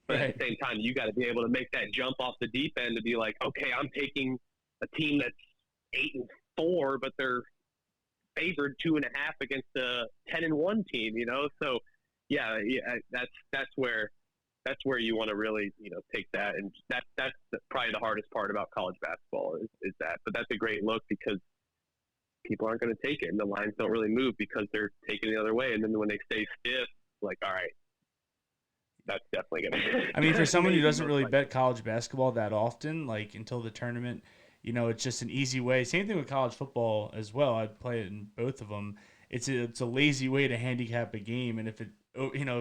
but at the same time, you got to be able to make that jump off the deep end to be like, okay, I'm taking a team that's 8-4, but they're favored 2.5 against a 10-1 team. So yeah, that's where you want to really, take that. And that's probably the hardest part about college basketball is that. But that's a great look because people aren't going to take it. And the lines don't really move because they're taking the other way. And then when they stay stiff, like, all right, that's definitely going to I mean, for someone who doesn't really bet college basketball that often, like until the tournament, it's just an easy way. Same thing with college football as well. I play it in both of them. It's a lazy way to handicap a game. And if it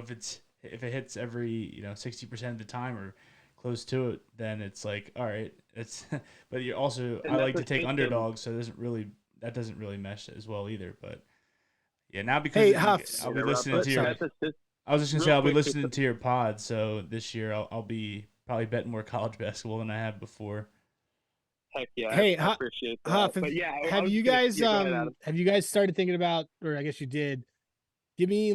hits every 60% of the time or close to it, then it's like all right. It's but you also I like to take underdogs, so that doesn't really mesh as well either. But yeah, now because I'll be listening to your. I was just gonna say I'll be listening to your pod, so this year I'll be probably betting more college basketball than I have before. Heck yeah! Hey, I appreciate that. Huff, but yeah, have you guys started thinking about, or I guess you did? Give me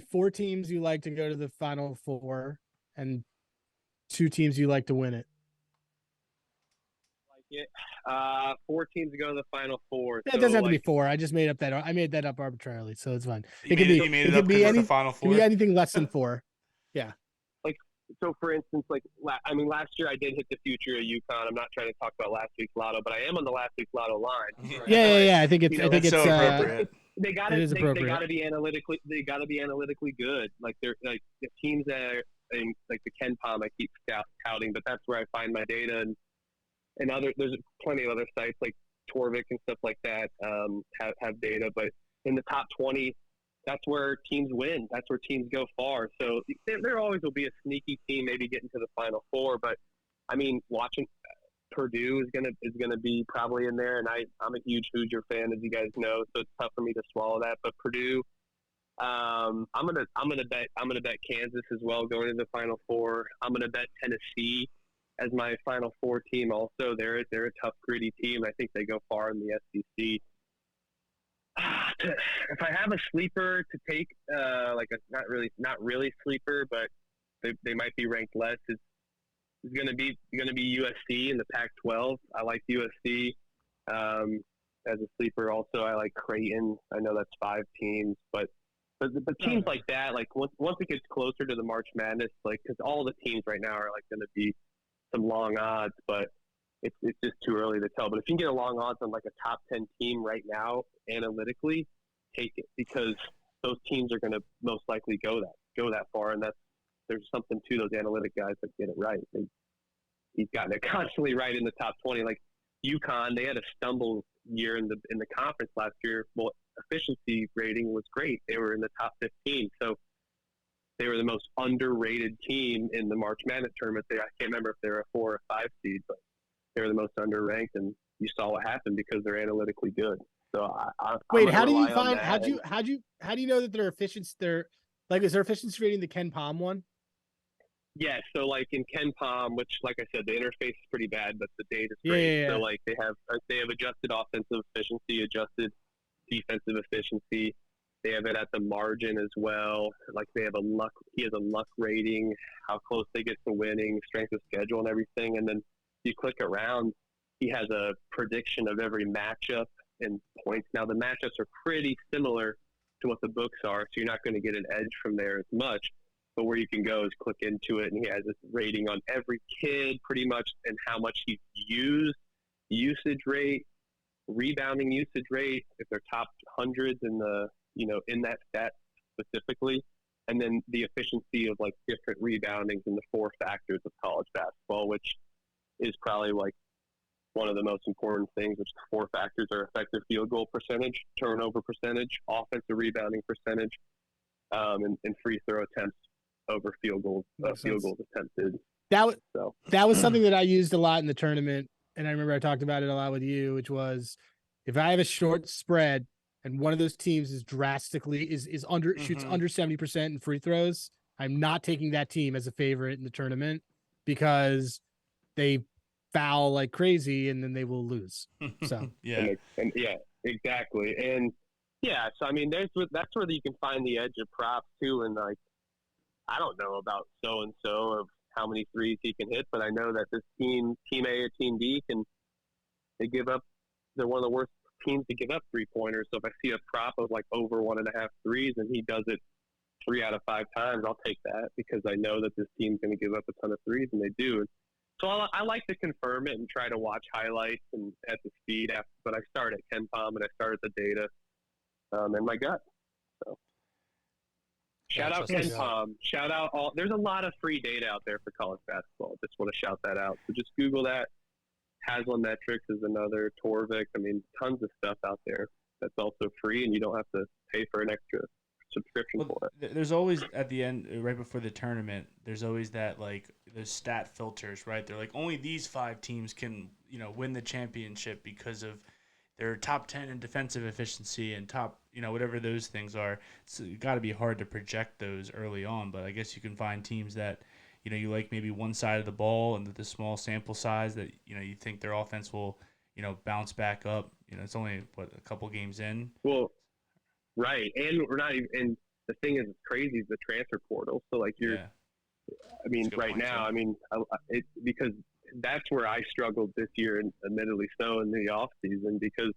4 teams you like to go to the Final Four and 2 teams you like to win it. Like it. 4 teams to go to the Final Four. It doesn't have to be 4. I just made up I made that up arbitrarily, so it's fine. You could be the Final Four. It could be anything less than 4. Yeah. So, for instance, last year I did hit the future of UConn. I'm not trying to talk about last week's lotto, but I am on the last week's lotto line. Yeah. I think it's so appropriate. They got to be analytically good. Like they're like the teams that are like the Ken Palm I keep touting, but that's where I find my data and there's plenty of other sites like Torvik and stuff like that have data. But in the top 20, that's where teams win. That's where teams go far. So there always will be a sneaky team maybe getting to the Final Four. But I mean, watching Purdue is gonna be probably in there, and I'm a huge Hoosier fan, as you guys know, so it's tough for me to swallow that. But Purdue, I'm gonna bet Kansas as well going to the Final Four. I'm gonna bet Tennessee as my Final Four team. Also, they're a tough, gritty team. I think they go far in the SEC. If I have a sleeper to take, like a not really sleeper, but they might be ranked less, is going to be USC in the Pac-12. I like USC as a sleeper. Also, I like Creighton. I know that's 5 teams, but teams like that, like once it gets closer to the March Madness, like because all the teams right now are like going to be some long odds, but it's just too early to tell. But if you can get a long odds on like a top 10 team right now, analytically, take it because those teams are going to most likely go that far, and there's something to those analytic guys that get it right. He's gotten it constantly right in the top 20. Like UConn, they had a stumble year in the conference last year. Well, efficiency rating was great. They were in the top 15. So they were the most underrated team in the March Madness tournament. I can't remember if they were a 4 or 5 seed, but they were the most underranked, and you saw what happened because they're analytically good. So wait, how do you find? How do you know that their efficiency? Is their efficiency rating the Ken Palm one? Yeah, so like in Ken Palm, which like I said, the interface is pretty bad, but the data's Yeah, great. yeah. So like they have adjusted offensive efficiency, adjusted defensive efficiency. They have it at the margin as well. Like he has a luck rating, how close they get to winning, strength of schedule and everything. And then you click around, he has a prediction of every matchup and points. Now the matchups are pretty similar to what the books are, so you're not going to get an edge from there as much. But where you can go is click into it, and he has this rating on every kid pretty much and how much he's used, usage rate, rebounding usage rate, if they're top hundreds in the, in that stat specifically, and then the efficiency of like different reboundings and the 4 factors of college basketball, which is probably like one of the most important things, which the 4 factors are effective field goal percentage, turnover percentage, offensive rebounding percentage, and free throw attempts over field goals attempted. That was something that I used a lot in the tournament, and I remember I talked about it a lot with you, which was if I have a short spread and one of those teams is drastically shoots under 70% in free throws, I'm not taking that team as a favorite in the tournament because they foul like crazy and then they will lose. So yeah, and yeah, exactly, and yeah. So I mean, that's where you can find the edge of props too, and like I don't know about so and so of how many threes he can hit, but I know that this team A or team B they're one of the worst teams to give up 3-pointers. So if I see a prop of like over 1.5 threes and he does it 3 out of 5 times, I'll take that because I know that this team's going to give up a ton of threes, and they do. So I like to confirm it and try to watch highlights and at the speed but I start at Ken Palm and I start at the data and my gut. So shout out Ken Palm. Shout out there's a lot of free data out there for college basketball. Just want to shout that out. So just Google that. Haslametrics is another, Torvik. I mean, tons of stuff out there that's also free, and you don't have to pay for an extra subscription for it. There's always at the end, right before the tournament, there's always that like those stat filters, right? They're like only these 5 teams can win the championship because of their top 10 in defensive efficiency and top whatever those things are. It's got to be hard to project those early on, but I guess you can find teams that you like maybe one side of the ball and the small sample size that you think their offense will bounce back up. It's only a couple games in. Well, right, and we're not even. And the thing is, crazy is the transfer portal. So like I mean, right now, I mean, because that's where I struggled this year, and admittedly so in the off season because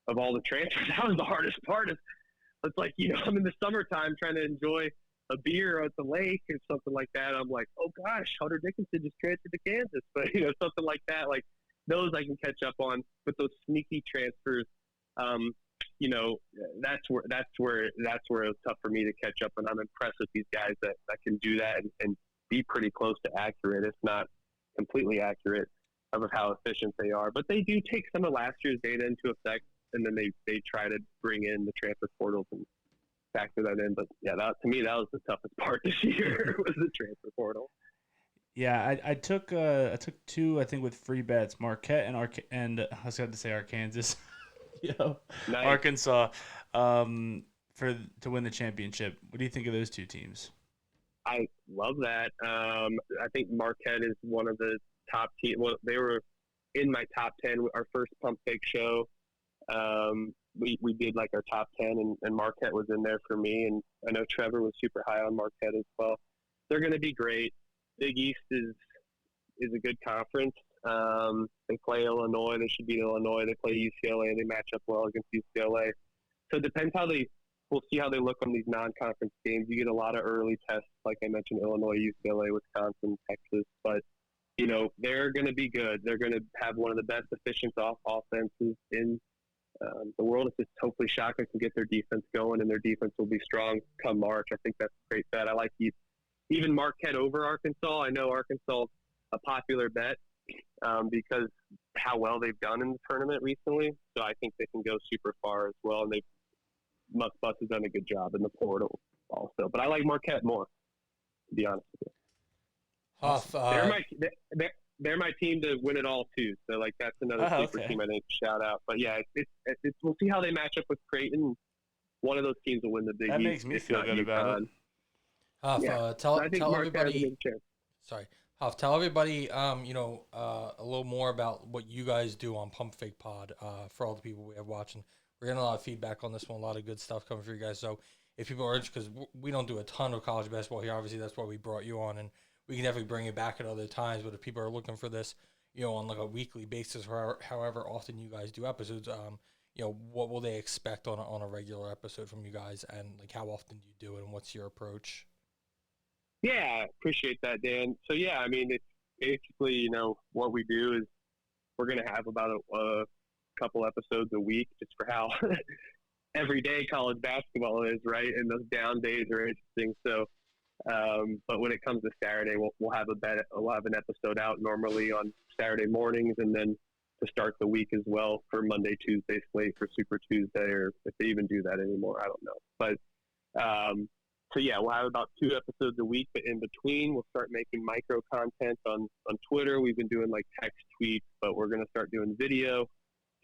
of all the transfers. That was the hardest part. It's like I'm in the summertime trying to enjoy a beer at the lake or something like that. I'm like, oh gosh, Hunter Dickinson just transferred to Kansas, but something like that. Like those I can catch up on, but those sneaky transfers, that's where it was tough for me to catch up. And I'm impressed with these guys that can do that and be pretty close to accurate, if not completely accurate, of how efficient they are. But they do take some of last year's data into effect, and then they try to bring in the transfer portals and factor that in. But yeah, to me that was the toughest part this year was the transfer portal. Yeah, I took 2 I think with free bets, Marquette and I was going to say Arkansas, Nice. Arkansas, to win the championship. What do you think of those 2 teams? I love that. I think Marquette is one of the top teams. Well, they were in my top 10. Our first Pump Fake show. We did like our top 10 and Marquette was in there for me. And I know Trevor was super high on Marquette as well. They're going to be great. Big East is a good conference. They play Illinois. They should beat Illinois. They play UCLA. They match up well against UCLA. So it depends we'll see how they look on these non-conference games. You get a lot of early tests, like I mentioned, Illinois, UCLA, Wisconsin, Texas. But, they're going to be good. They're going to have one of the best efficient offenses in the world. It's just hopefully Shaka can get their defense going, and their defense will be strong come March. I think that's a great bet. I like even Marquette over Arkansas. I know Arkansas a popular bet because how well they've done in the tournament recently. So I think they can go super far as well. And Bus has done a good job in the portal also. But I like Marquette more. to be honest with you. Huff, They're my team to win it all too. So like that's another sleeper team I think to shout out. But yeah, it's we'll see how they match up with Creighton. One of those teams will win the Big East. That makes me feel good about it. Huff, tell everybody. Sorry, Huff, tell everybody. A little more about what you guys do on Pump Fake Pod. For all the people we have watching, we're getting a lot of feedback on this one. A lot of good stuff coming for you guys. So if people are interested, because we don't do a ton of college basketball here, obviously that's why we brought you on, and we can definitely bring it back at other times. But if people are looking for this, on like a weekly basis, or however often you guys do episodes, what will they expect on a regular episode from you guys, and like how often do you do it, and what's your approach? Yeah, appreciate that, Dan. So yeah, I mean, it's basically what we do is we're gonna have about a couple episodes a week, just for how every day college basketball is, right? And those down days are interesting. So. But when it comes to Saturday, we'll have an episode out normally on Saturday mornings, and then to start the week as well for Monday, Tuesday slate for Super Tuesday, or if they even do that anymore, I don't know. But so yeah, we'll have about 2 episodes a week, but in between we'll start making micro content on Twitter. We've been doing like text tweets, but we're going to start doing video,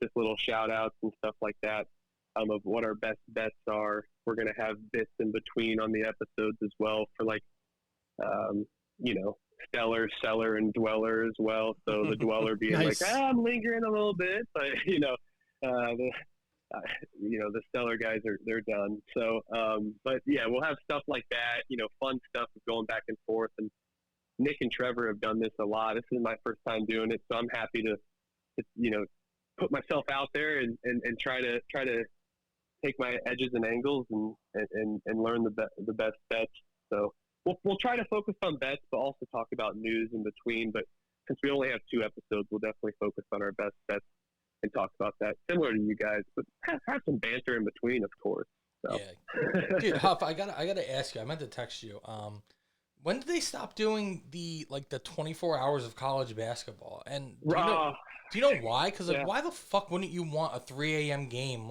just little shout outs and stuff like that. Of what our best bets are. We're going to have bits in between on the episodes as well for like, stellar, seller, and dweller as well. So the dweller being Nice. like, I'm lingering a little bit, but the stellar guys they're done. So, but yeah, we'll have stuff like that, fun stuff of going back and forth. And Nick and Trevor have done this a lot. This is my first time doing it, so I'm happy to put myself out there and try to take my edges and angles and learn the best bets. So we'll try to focus on bets, but also talk about news in between. But since we only have 2 episodes, we'll definitely focus on our best bets and talk about that, similar to you guys. But have some banter in between, of course. So. Yeah, dude, Huff, I gotta ask you. I meant to text you. When did they stop doing the 24 hours of college basketball? And do you know why? Because why the fuck wouldn't you want a 3 a.m. game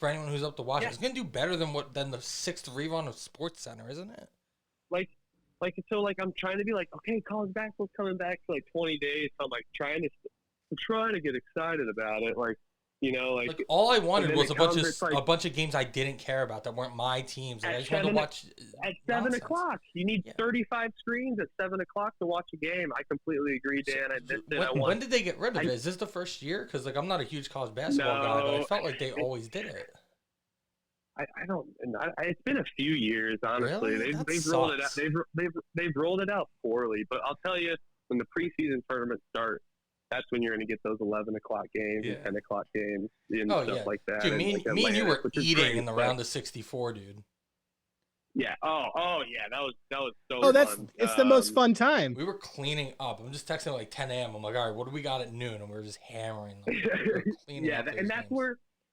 for anyone who's up to watch? It's gonna do better than the 6th rerun of Sports Center, isn't it? So I'm trying to be like, okay, college basketball's coming back for 20 days. So I'm trying to get excited about it. All I wanted was a bunch of games I didn't care about that weren't my teams. I just wanted to watch at 7 o'clock. You need 35 screens at 7 o'clock to watch a game. I completely agree, Dan. I missed it. When did they get rid of it? Is this the first year? Because I'm not a huge college basketball guy, but I felt like they always did it. I don't. It's been a few years, honestly. Really? They've rolled it out. They've rolled it out poorly. But I'll tell you, when the preseason tournaments start, that's when you're going to get those 11 o'clock games and 10 o'clock games and stuff like that. Dude, me and you were eating in the round of 64, dude. Yeah. Oh yeah. That was so. Oh, fun. It's the most fun time. We were cleaning up. I'm just texting at 10 a.m. I'm like, all right, what do we got at noon? And we were just hammering them.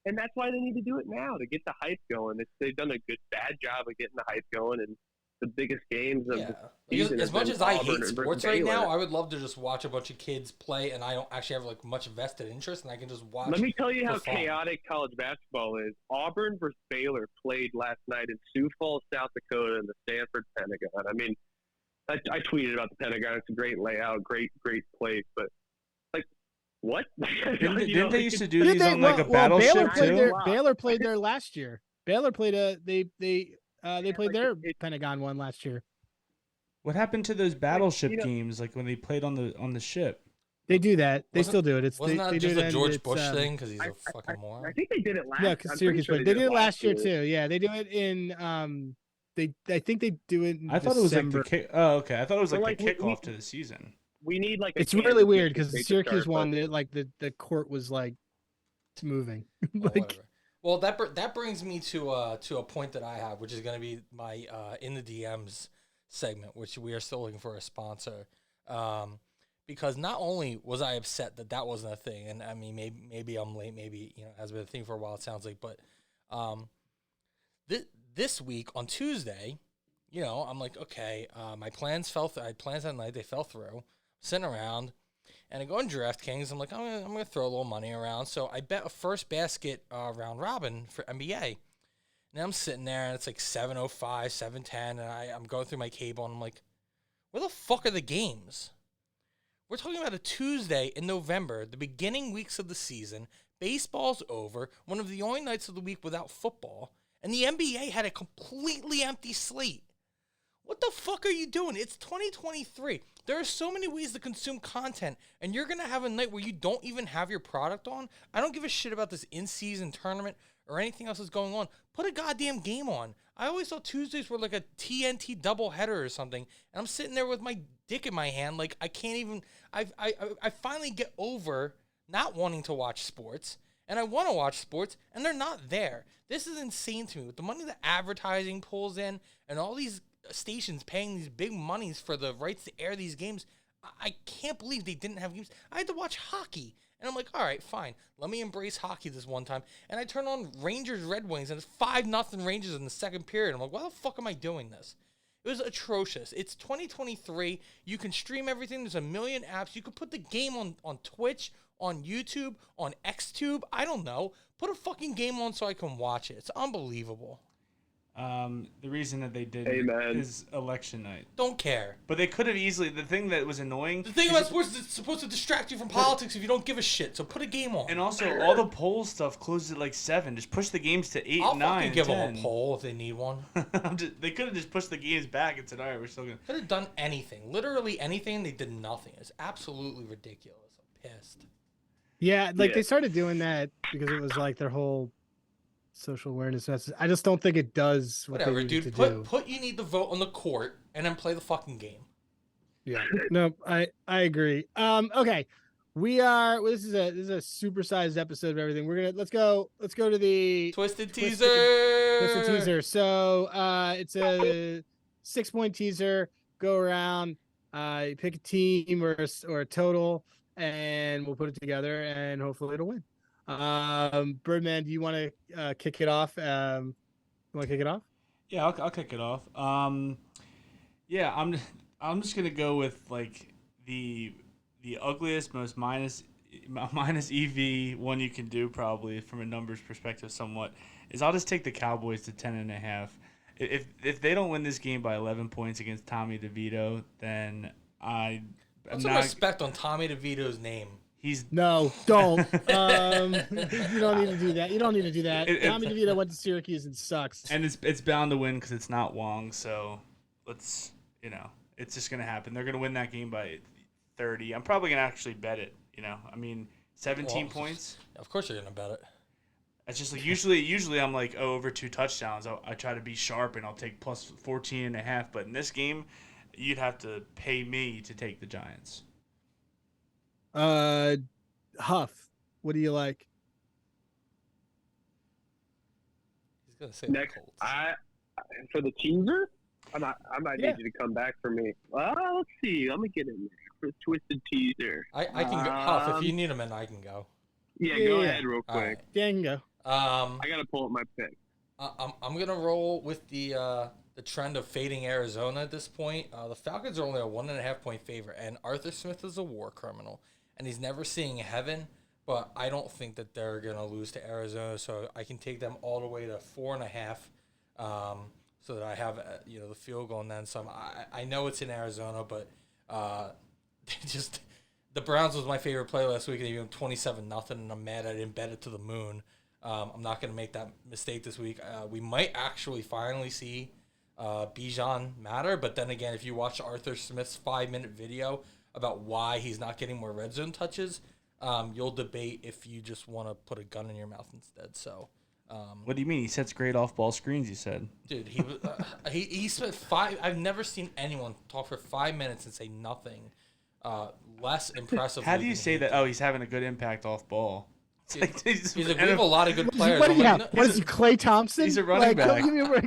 And that's why they need to do it now to get the hype going. They've done a bad job of getting the hype going, and the biggest games of the season. As much as I hate sports right now, I would love to just watch a bunch of kids play, and I don't actually have much vested interest, and I can just watch. Let me tell you how chaotic college basketball is. Auburn versus Baylor played last night in Sioux Falls, South Dakota, in the Stanford Pentagon. I mean, I tweeted about the Pentagon. It's a great layout, great place, but what? Didn't they used to do these on a battleship too? Baylor played there last year. Baylor played they played their Pentagon one last year. What happened to those battleship games? When they played on the ship? They do that. They still do it. Wasn't that just a George Bush thing? Because he's a fucking moron. I think they did it last. Yeah, because Syracuse played. They did it last year too. Yeah, they do it in. I think they do it. I thought December. it was the Oh, okay. I thought it was the kickoff to the season. We need It's really weird because the Syracuse one, the court was moving. Well, that brings me to a point that I have, which is going to be my in the DMs segment, which we are still looking for a sponsor. Because not only was I upset that wasn't a thing, and I mean maybe I'm late, maybe it has been a thing for a while. It sounds like, but this week on Tuesday, I'm like, okay, my plans fell. I had plans that night, they fell through. Sitting around, and I go on DraftKings. I'm like, I'm gonna throw a little money around. So I bet a first basket round robin for NBA. And I'm sitting there, and it's like 7:05, 7:10, and I'm going through my cable, and I'm like, where the fuck are the games? We're talking about a Tuesday in November, the beginning weeks of the season. Baseball's over, one of the only nights of the week without football, and the NBA had a completely empty slate. What the fuck are you doing? It's 2023. There are so many ways to consume content, and you're going to have a night where you don't even have your product on? I don't give a shit about this in-season tournament or anything else that's going on. Put a goddamn game on. I always thought Tuesdays were like a TNT doubleheader or something, and I'm sitting there with my dick in my hand like I can't even... I finally get over not wanting to watch sports, and I want to watch sports, and they're not there. This is insane to me. With the money that advertising pulls in and all these stations paying these big monies for the rights to air these games, I can't believe they didn't have games. I had to watch hockey, and I'm like, all right, fine. Let me embrace hockey this one time. And I turn on Rangers Red Wings, and it's 5-0 Rangers in the second period. I'm like, why the fuck am I doing this? It was atrocious. It's 2023. You can stream everything. There's a million apps. You can put the game on Twitch, on YouTube, on XTube. I don't know. Put a fucking game on so I can watch it. It's unbelievable. The reason that they didn't is election night. Don't care. But they could have easily. The thing that was annoying. The thing about sports is it's supposed to distract you from politics if you don't give a shit. So put a game on. And also, all the poll stuff closes at like 7. Just push the games to 8, I'll 9, fucking give 10. them a poll if they need one. They could have just pushed the games back and said, all right, we're still going to. Could have done anything. Literally anything. They did nothing. It's absolutely ridiculous. I'm pissed. Yeah, they started doing that because it was like their whole social awareness message. I just don't think it does what Whatever, they need dude. to do. Put you need to vote on the court and then play the fucking game. Yeah. No, I agree. Okay. This is a supersized episode of everything. Let's go to the Twisted teaser. Twisted teaser. So it's a 6-point teaser. Go around, pick a team or a total, and we'll put it together and hopefully it'll win. Birdman, do you want to kick it off? You want to kick it off? Yeah, I'll kick it off. Yeah, I'm just gonna go with like the ugliest, most minus EV one you can do probably from a numbers perspective. Somewhat is I'll just take the Cowboys to 10.5. If they don't win this game by 11 points against Tommy DeVito, then Put some respect on Tommy DeVito's name. No, don't. You don't need to do that. You don't need to do that. Tommy DeVito went to Syracuse and sucks. And it's bound to win because it's not Wong. So let's, it's just gonna happen. They're gonna win that game by 30. I'm probably gonna actually bet it. I mean, 17 points. Of course you're gonna bet it. It's just like usually I'm like, over 2 touchdowns. I try to be sharp and I'll take plus 14.5. But in this game, you'd have to pay me to take the Giants. Huff, what do you like? He's gonna say next. For the teaser, I might Yeah. need you to come back for me. Let's see. Let me get in there for the twisted teaser. I can go. Huff, if you need him in, I can go. Yeah, Yeah, go yeah. ahead real quick. All right. Dan can go. I gotta pull up my pick. I'm gonna roll with the trend of fading Arizona at this point. The Falcons are only a 1.5 point favorite, and Arthur Smith is a war criminal, and he's never seeing heaven. But I don't think that they're gonna lose to Arizona, so I can take them all the way to 4.5, so that I have the field goal and then some. I know it's in Arizona, but the Browns was my favorite play last week, and they gave them 27-0, and I'm mad I didn't bet it to the moon. I'm not going to make that mistake this week. We might actually finally see Bijan matter, but then again, if you watch Arthur Smith's 5-minute video about why he's not getting more red zone touches, you'll debate if you just want to put a gun in your mouth instead. So, what do you mean? He sets great off-ball screens, you said. dude, he was he spent 5. I've never seen anyone talk for 5 minutes and say nothing less impressive. How do you say that? Oh, he's having a good impact off-ball. He's we have a lot of good players. What is he, Klay Thompson? He's a running back. Give me a break.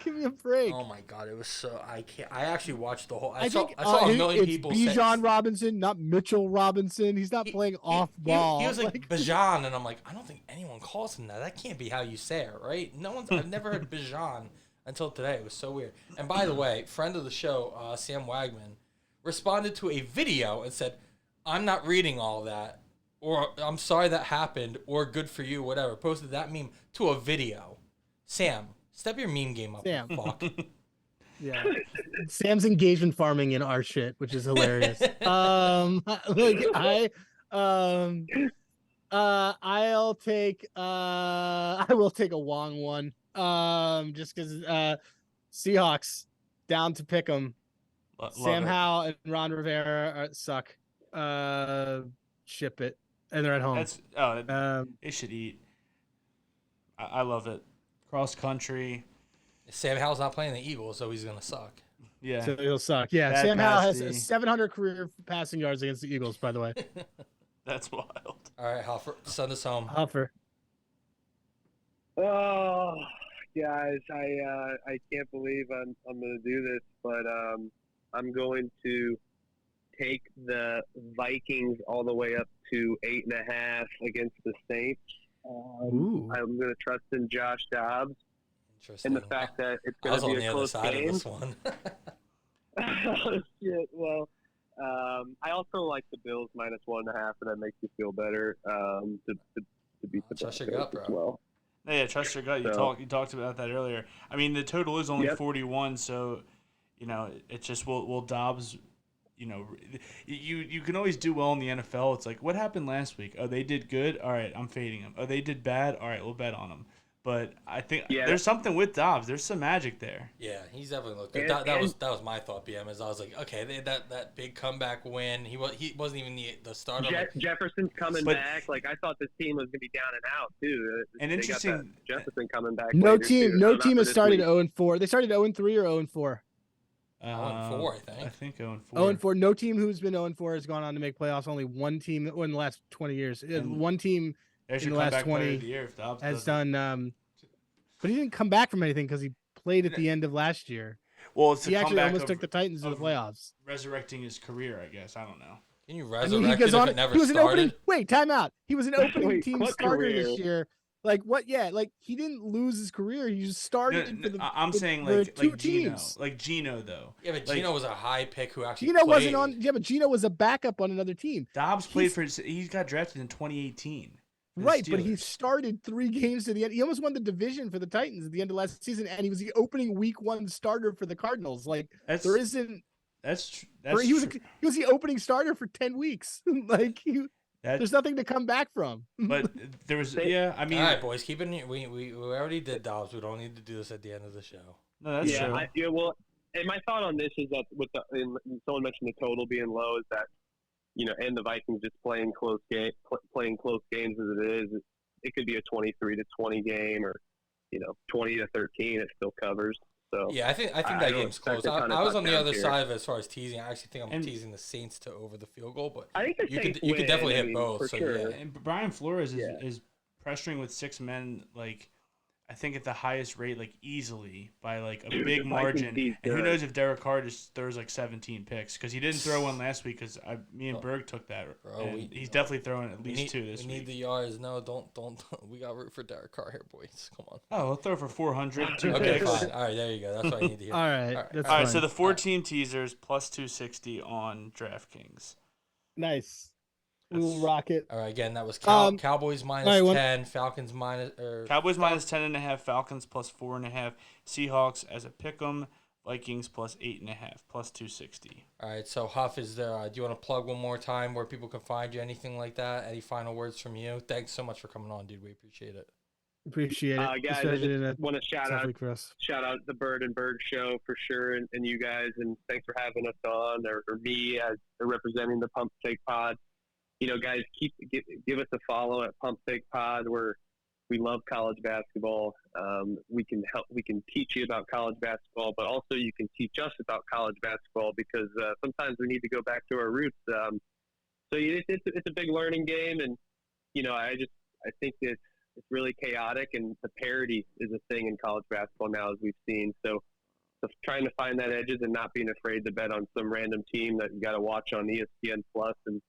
Give me a break. Oh my god, it was so I can't. I actually watched the whole. I think saw a million people. It's Bijan Robinson, not Mitchell Robinson. He's not playing off ball. He was like Bijan, and I'm like, I don't think anyone calls him that. That can't be how you say it, right? I've never heard Bijan until today. It was so weird. And by the way, friend of the show, Sam Wagman, responded to a video and said, "I'm not reading all that." Or I'm sorry that happened, or good for you, whatever. Posted that meme to a video. Sam, step your meme game up. Sam. Fuck. Yeah. Sam's engagement farming in our shit, which is hilarious. I'll take I will take a Wong one. Just because Seahawks down to pick 'em. Sam Howell and Ron Rivera suck. Ship it, and they're at home. They should eat. I love it. Cross country. Sam Howell's not playing the Eagles, so he's gonna suck. Yeah, so he'll suck. Yeah, Bad Sam Howell has pasty. 700 career passing yards against the Eagles. By the way, That's wild. All right, Huffer, send us home. Huffer. Oh, guys, I can't believe I'm going to do this, but I'm going to take the Vikings all the way up to 8.5 against the Saints. I'm going to trust in Josh Dobbs and the fact that it's going to be a close game. Of this one. Oh, shit. Well, I also like the Bills -1.5, and that makes you feel better to beat the trust your Bills gut, bro. as well. Yeah, trust your gut. You talked about that earlier. I mean, the total is only 41, so it's just will Dobbs. You can always do well in the NFL. It's like, what happened last week? Oh, they did good. All right, I'm fading them. Oh, they did bad. All right, we'll bet on them. But I think there's something with Dobbs. There's some magic there. Yeah, he's definitely looked good. That was my thought, BM. Is I was like, okay, they had that big comeback win. He wasn't even the starter. Jefferson's coming back. Like, I thought this team was going to be down and out too. And interesting, Jefferson coming back. No team has started 0-4. They started 0-3 or 0-4. 0-4, I think. I think 0-4. 0-4. No team who's been 0-4 has gone on to make playoffs. Only one team in the last 20 years. One team in the last 20 has done. But he didn't come back from anything because he played at the end of last year. Well, it's he actually almost took the Titans to the playoffs. Resurrecting his career, I guess. I don't know. Can you resurrect it if it never started? Time out. He was an opening team starter this year. Like what? Yeah, like he didn't lose his career. He just started. I'm saying like Gino, like Gino though. Yeah, but Gino was a high pick who actually. Gino wasn't on. Yeah, but Gino was a backup on another team. Dobbs played for. He got drafted in 2018. Right, but he started 3 games to the end. He almost won the division for the Titans at the end of last season, and he was the opening week 1 starter for the Cardinals. Like there isn't. That's he was the opening starter for 10 weeks. Like there's nothing to come back from. But there was, yeah. I mean, all right, boys, keep it. We already did Dobbs. We don't need to do this at the end of the show. No, that's true. Well, and my thought on this is that someone mentioned the total being low is that and the Vikings just playing close games as it is. It could be a 23-20 game or 20-13. It still covers. So yeah, I think that game's close. I was on the other side of it as far as teasing. I actually think I'm teasing the Saints to over the field goal, but I think you could definitely hit both. So sure. yeah. And Brian Flores is pressuring with 6 men, like I think at the highest rate, like easily by like a big margin. And who knows if Derek Carr just throws like 17 picks because he didn't throw one last week because me and Berg took that. Bro, he's definitely throwing at least 2 this week. We need the yards. No, don't. We got root for Derek Carr here, boys. Come on. Oh, he'll throw for 400. 2 okay, picks. fine. All right, there you go. That's what I need to hear. All right. All right. So the 14 teasers plus 260 on DraftKings. Nice. We'll rock it. All right, again, that was Cowboys minus 10, Falcons Cowboys minus 10.5, Falcons plus 4.5, Seahawks as a pick'em, Vikings plus 8.5, plus 260. All right, so Huff, is there? Do you want to plug one more time where people can find you, anything like that? Any final words from you? Thanks so much for coming on, dude. We appreciate it. Appreciate it. Guys, I just want to shout out the Bird and Berg show for sure, and you guys, and thanks for having us on, or me as representing the Pump Fake Pod. Guys, give us a follow at Pump Fake Pod. We love college basketball. We can teach you about college basketball, but also you can teach us about college basketball because sometimes we need to go back to our roots. So it's a big learning game, and I think that it's really chaotic, and the parity is a thing in college basketball now, as we've seen. So trying to find that edges and not being afraid to bet on some random team that you got to watch on ESPN Plus and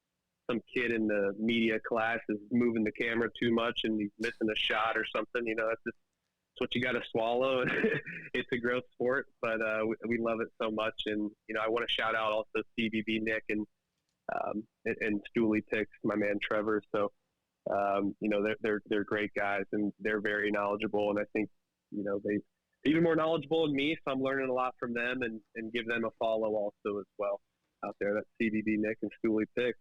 some kid in the media class is moving the camera too much and he's missing a shot or something. That's what you got to swallow. It's a gross sport, but we love it so much. And I want to shout out also CBB Nick and Stooley Picks, my man Trevor. So they're great guys and they're very knowledgeable. And I think they even more knowledgeable than me, so I'm learning a lot from them and give them a follow also as well out there. That's CBB Nick and Stooley Pick.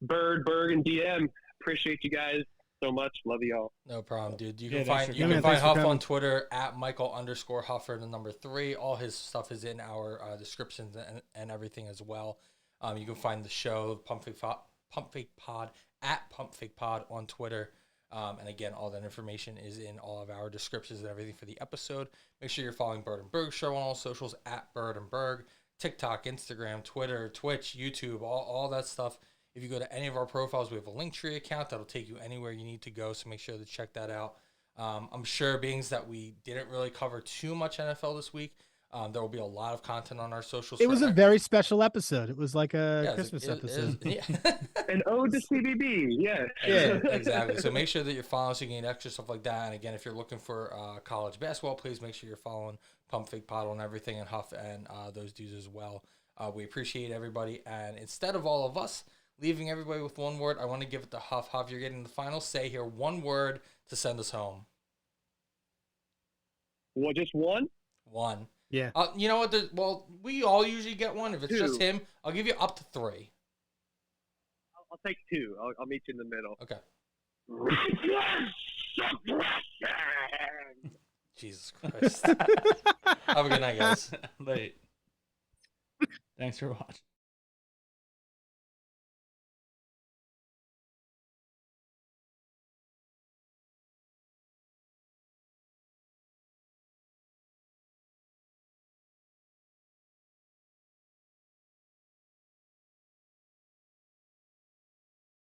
Berg, and DM, appreciate you guys so much. Love y'all. No problem, dude. You Yeah, can thanks find for Huff coming. on Twitter at Michael_Huffer, the number 3. All his stuff is in our descriptions and everything as well. You can find the show Pump Fake Pod at Pump Fake Pod on Twitter. And again, all that information is in all of our descriptions and everything for the episode. Make sure you're following Bird and Berg Show on all socials at Bird and Berg, TikTok, Instagram, Twitter, Twitch, YouTube, all that stuff. If you go to any of our profiles, we have a Linktree account that'll take you anywhere you need to go, so make sure to check that out. I'm sure, being that we didn't really cover too much NFL this week, there will be a lot of content on our socials. It was a very special episode. It was like a Christmas episode. An ode to CBB, yeah. Exactly. So make sure that you're following so you can get extra stuff like that. And again, if you're looking for college basketball, please make sure you're following Pump Fake Pod on everything, and Huff and those dudes as well. We appreciate everybody. And instead of all of us leaving everybody with one word, I want to give it to Huff. Huff, you're getting the final say here. One word to send us home. What, just one? One. Yeah. You know what? Well, we all usually get one. If it's 2. just him, I'll give you up to 3. I'll take 2. I'll meet you in the middle. Okay. Jesus Christ. Have a good night, guys. Late. Thanks for watching.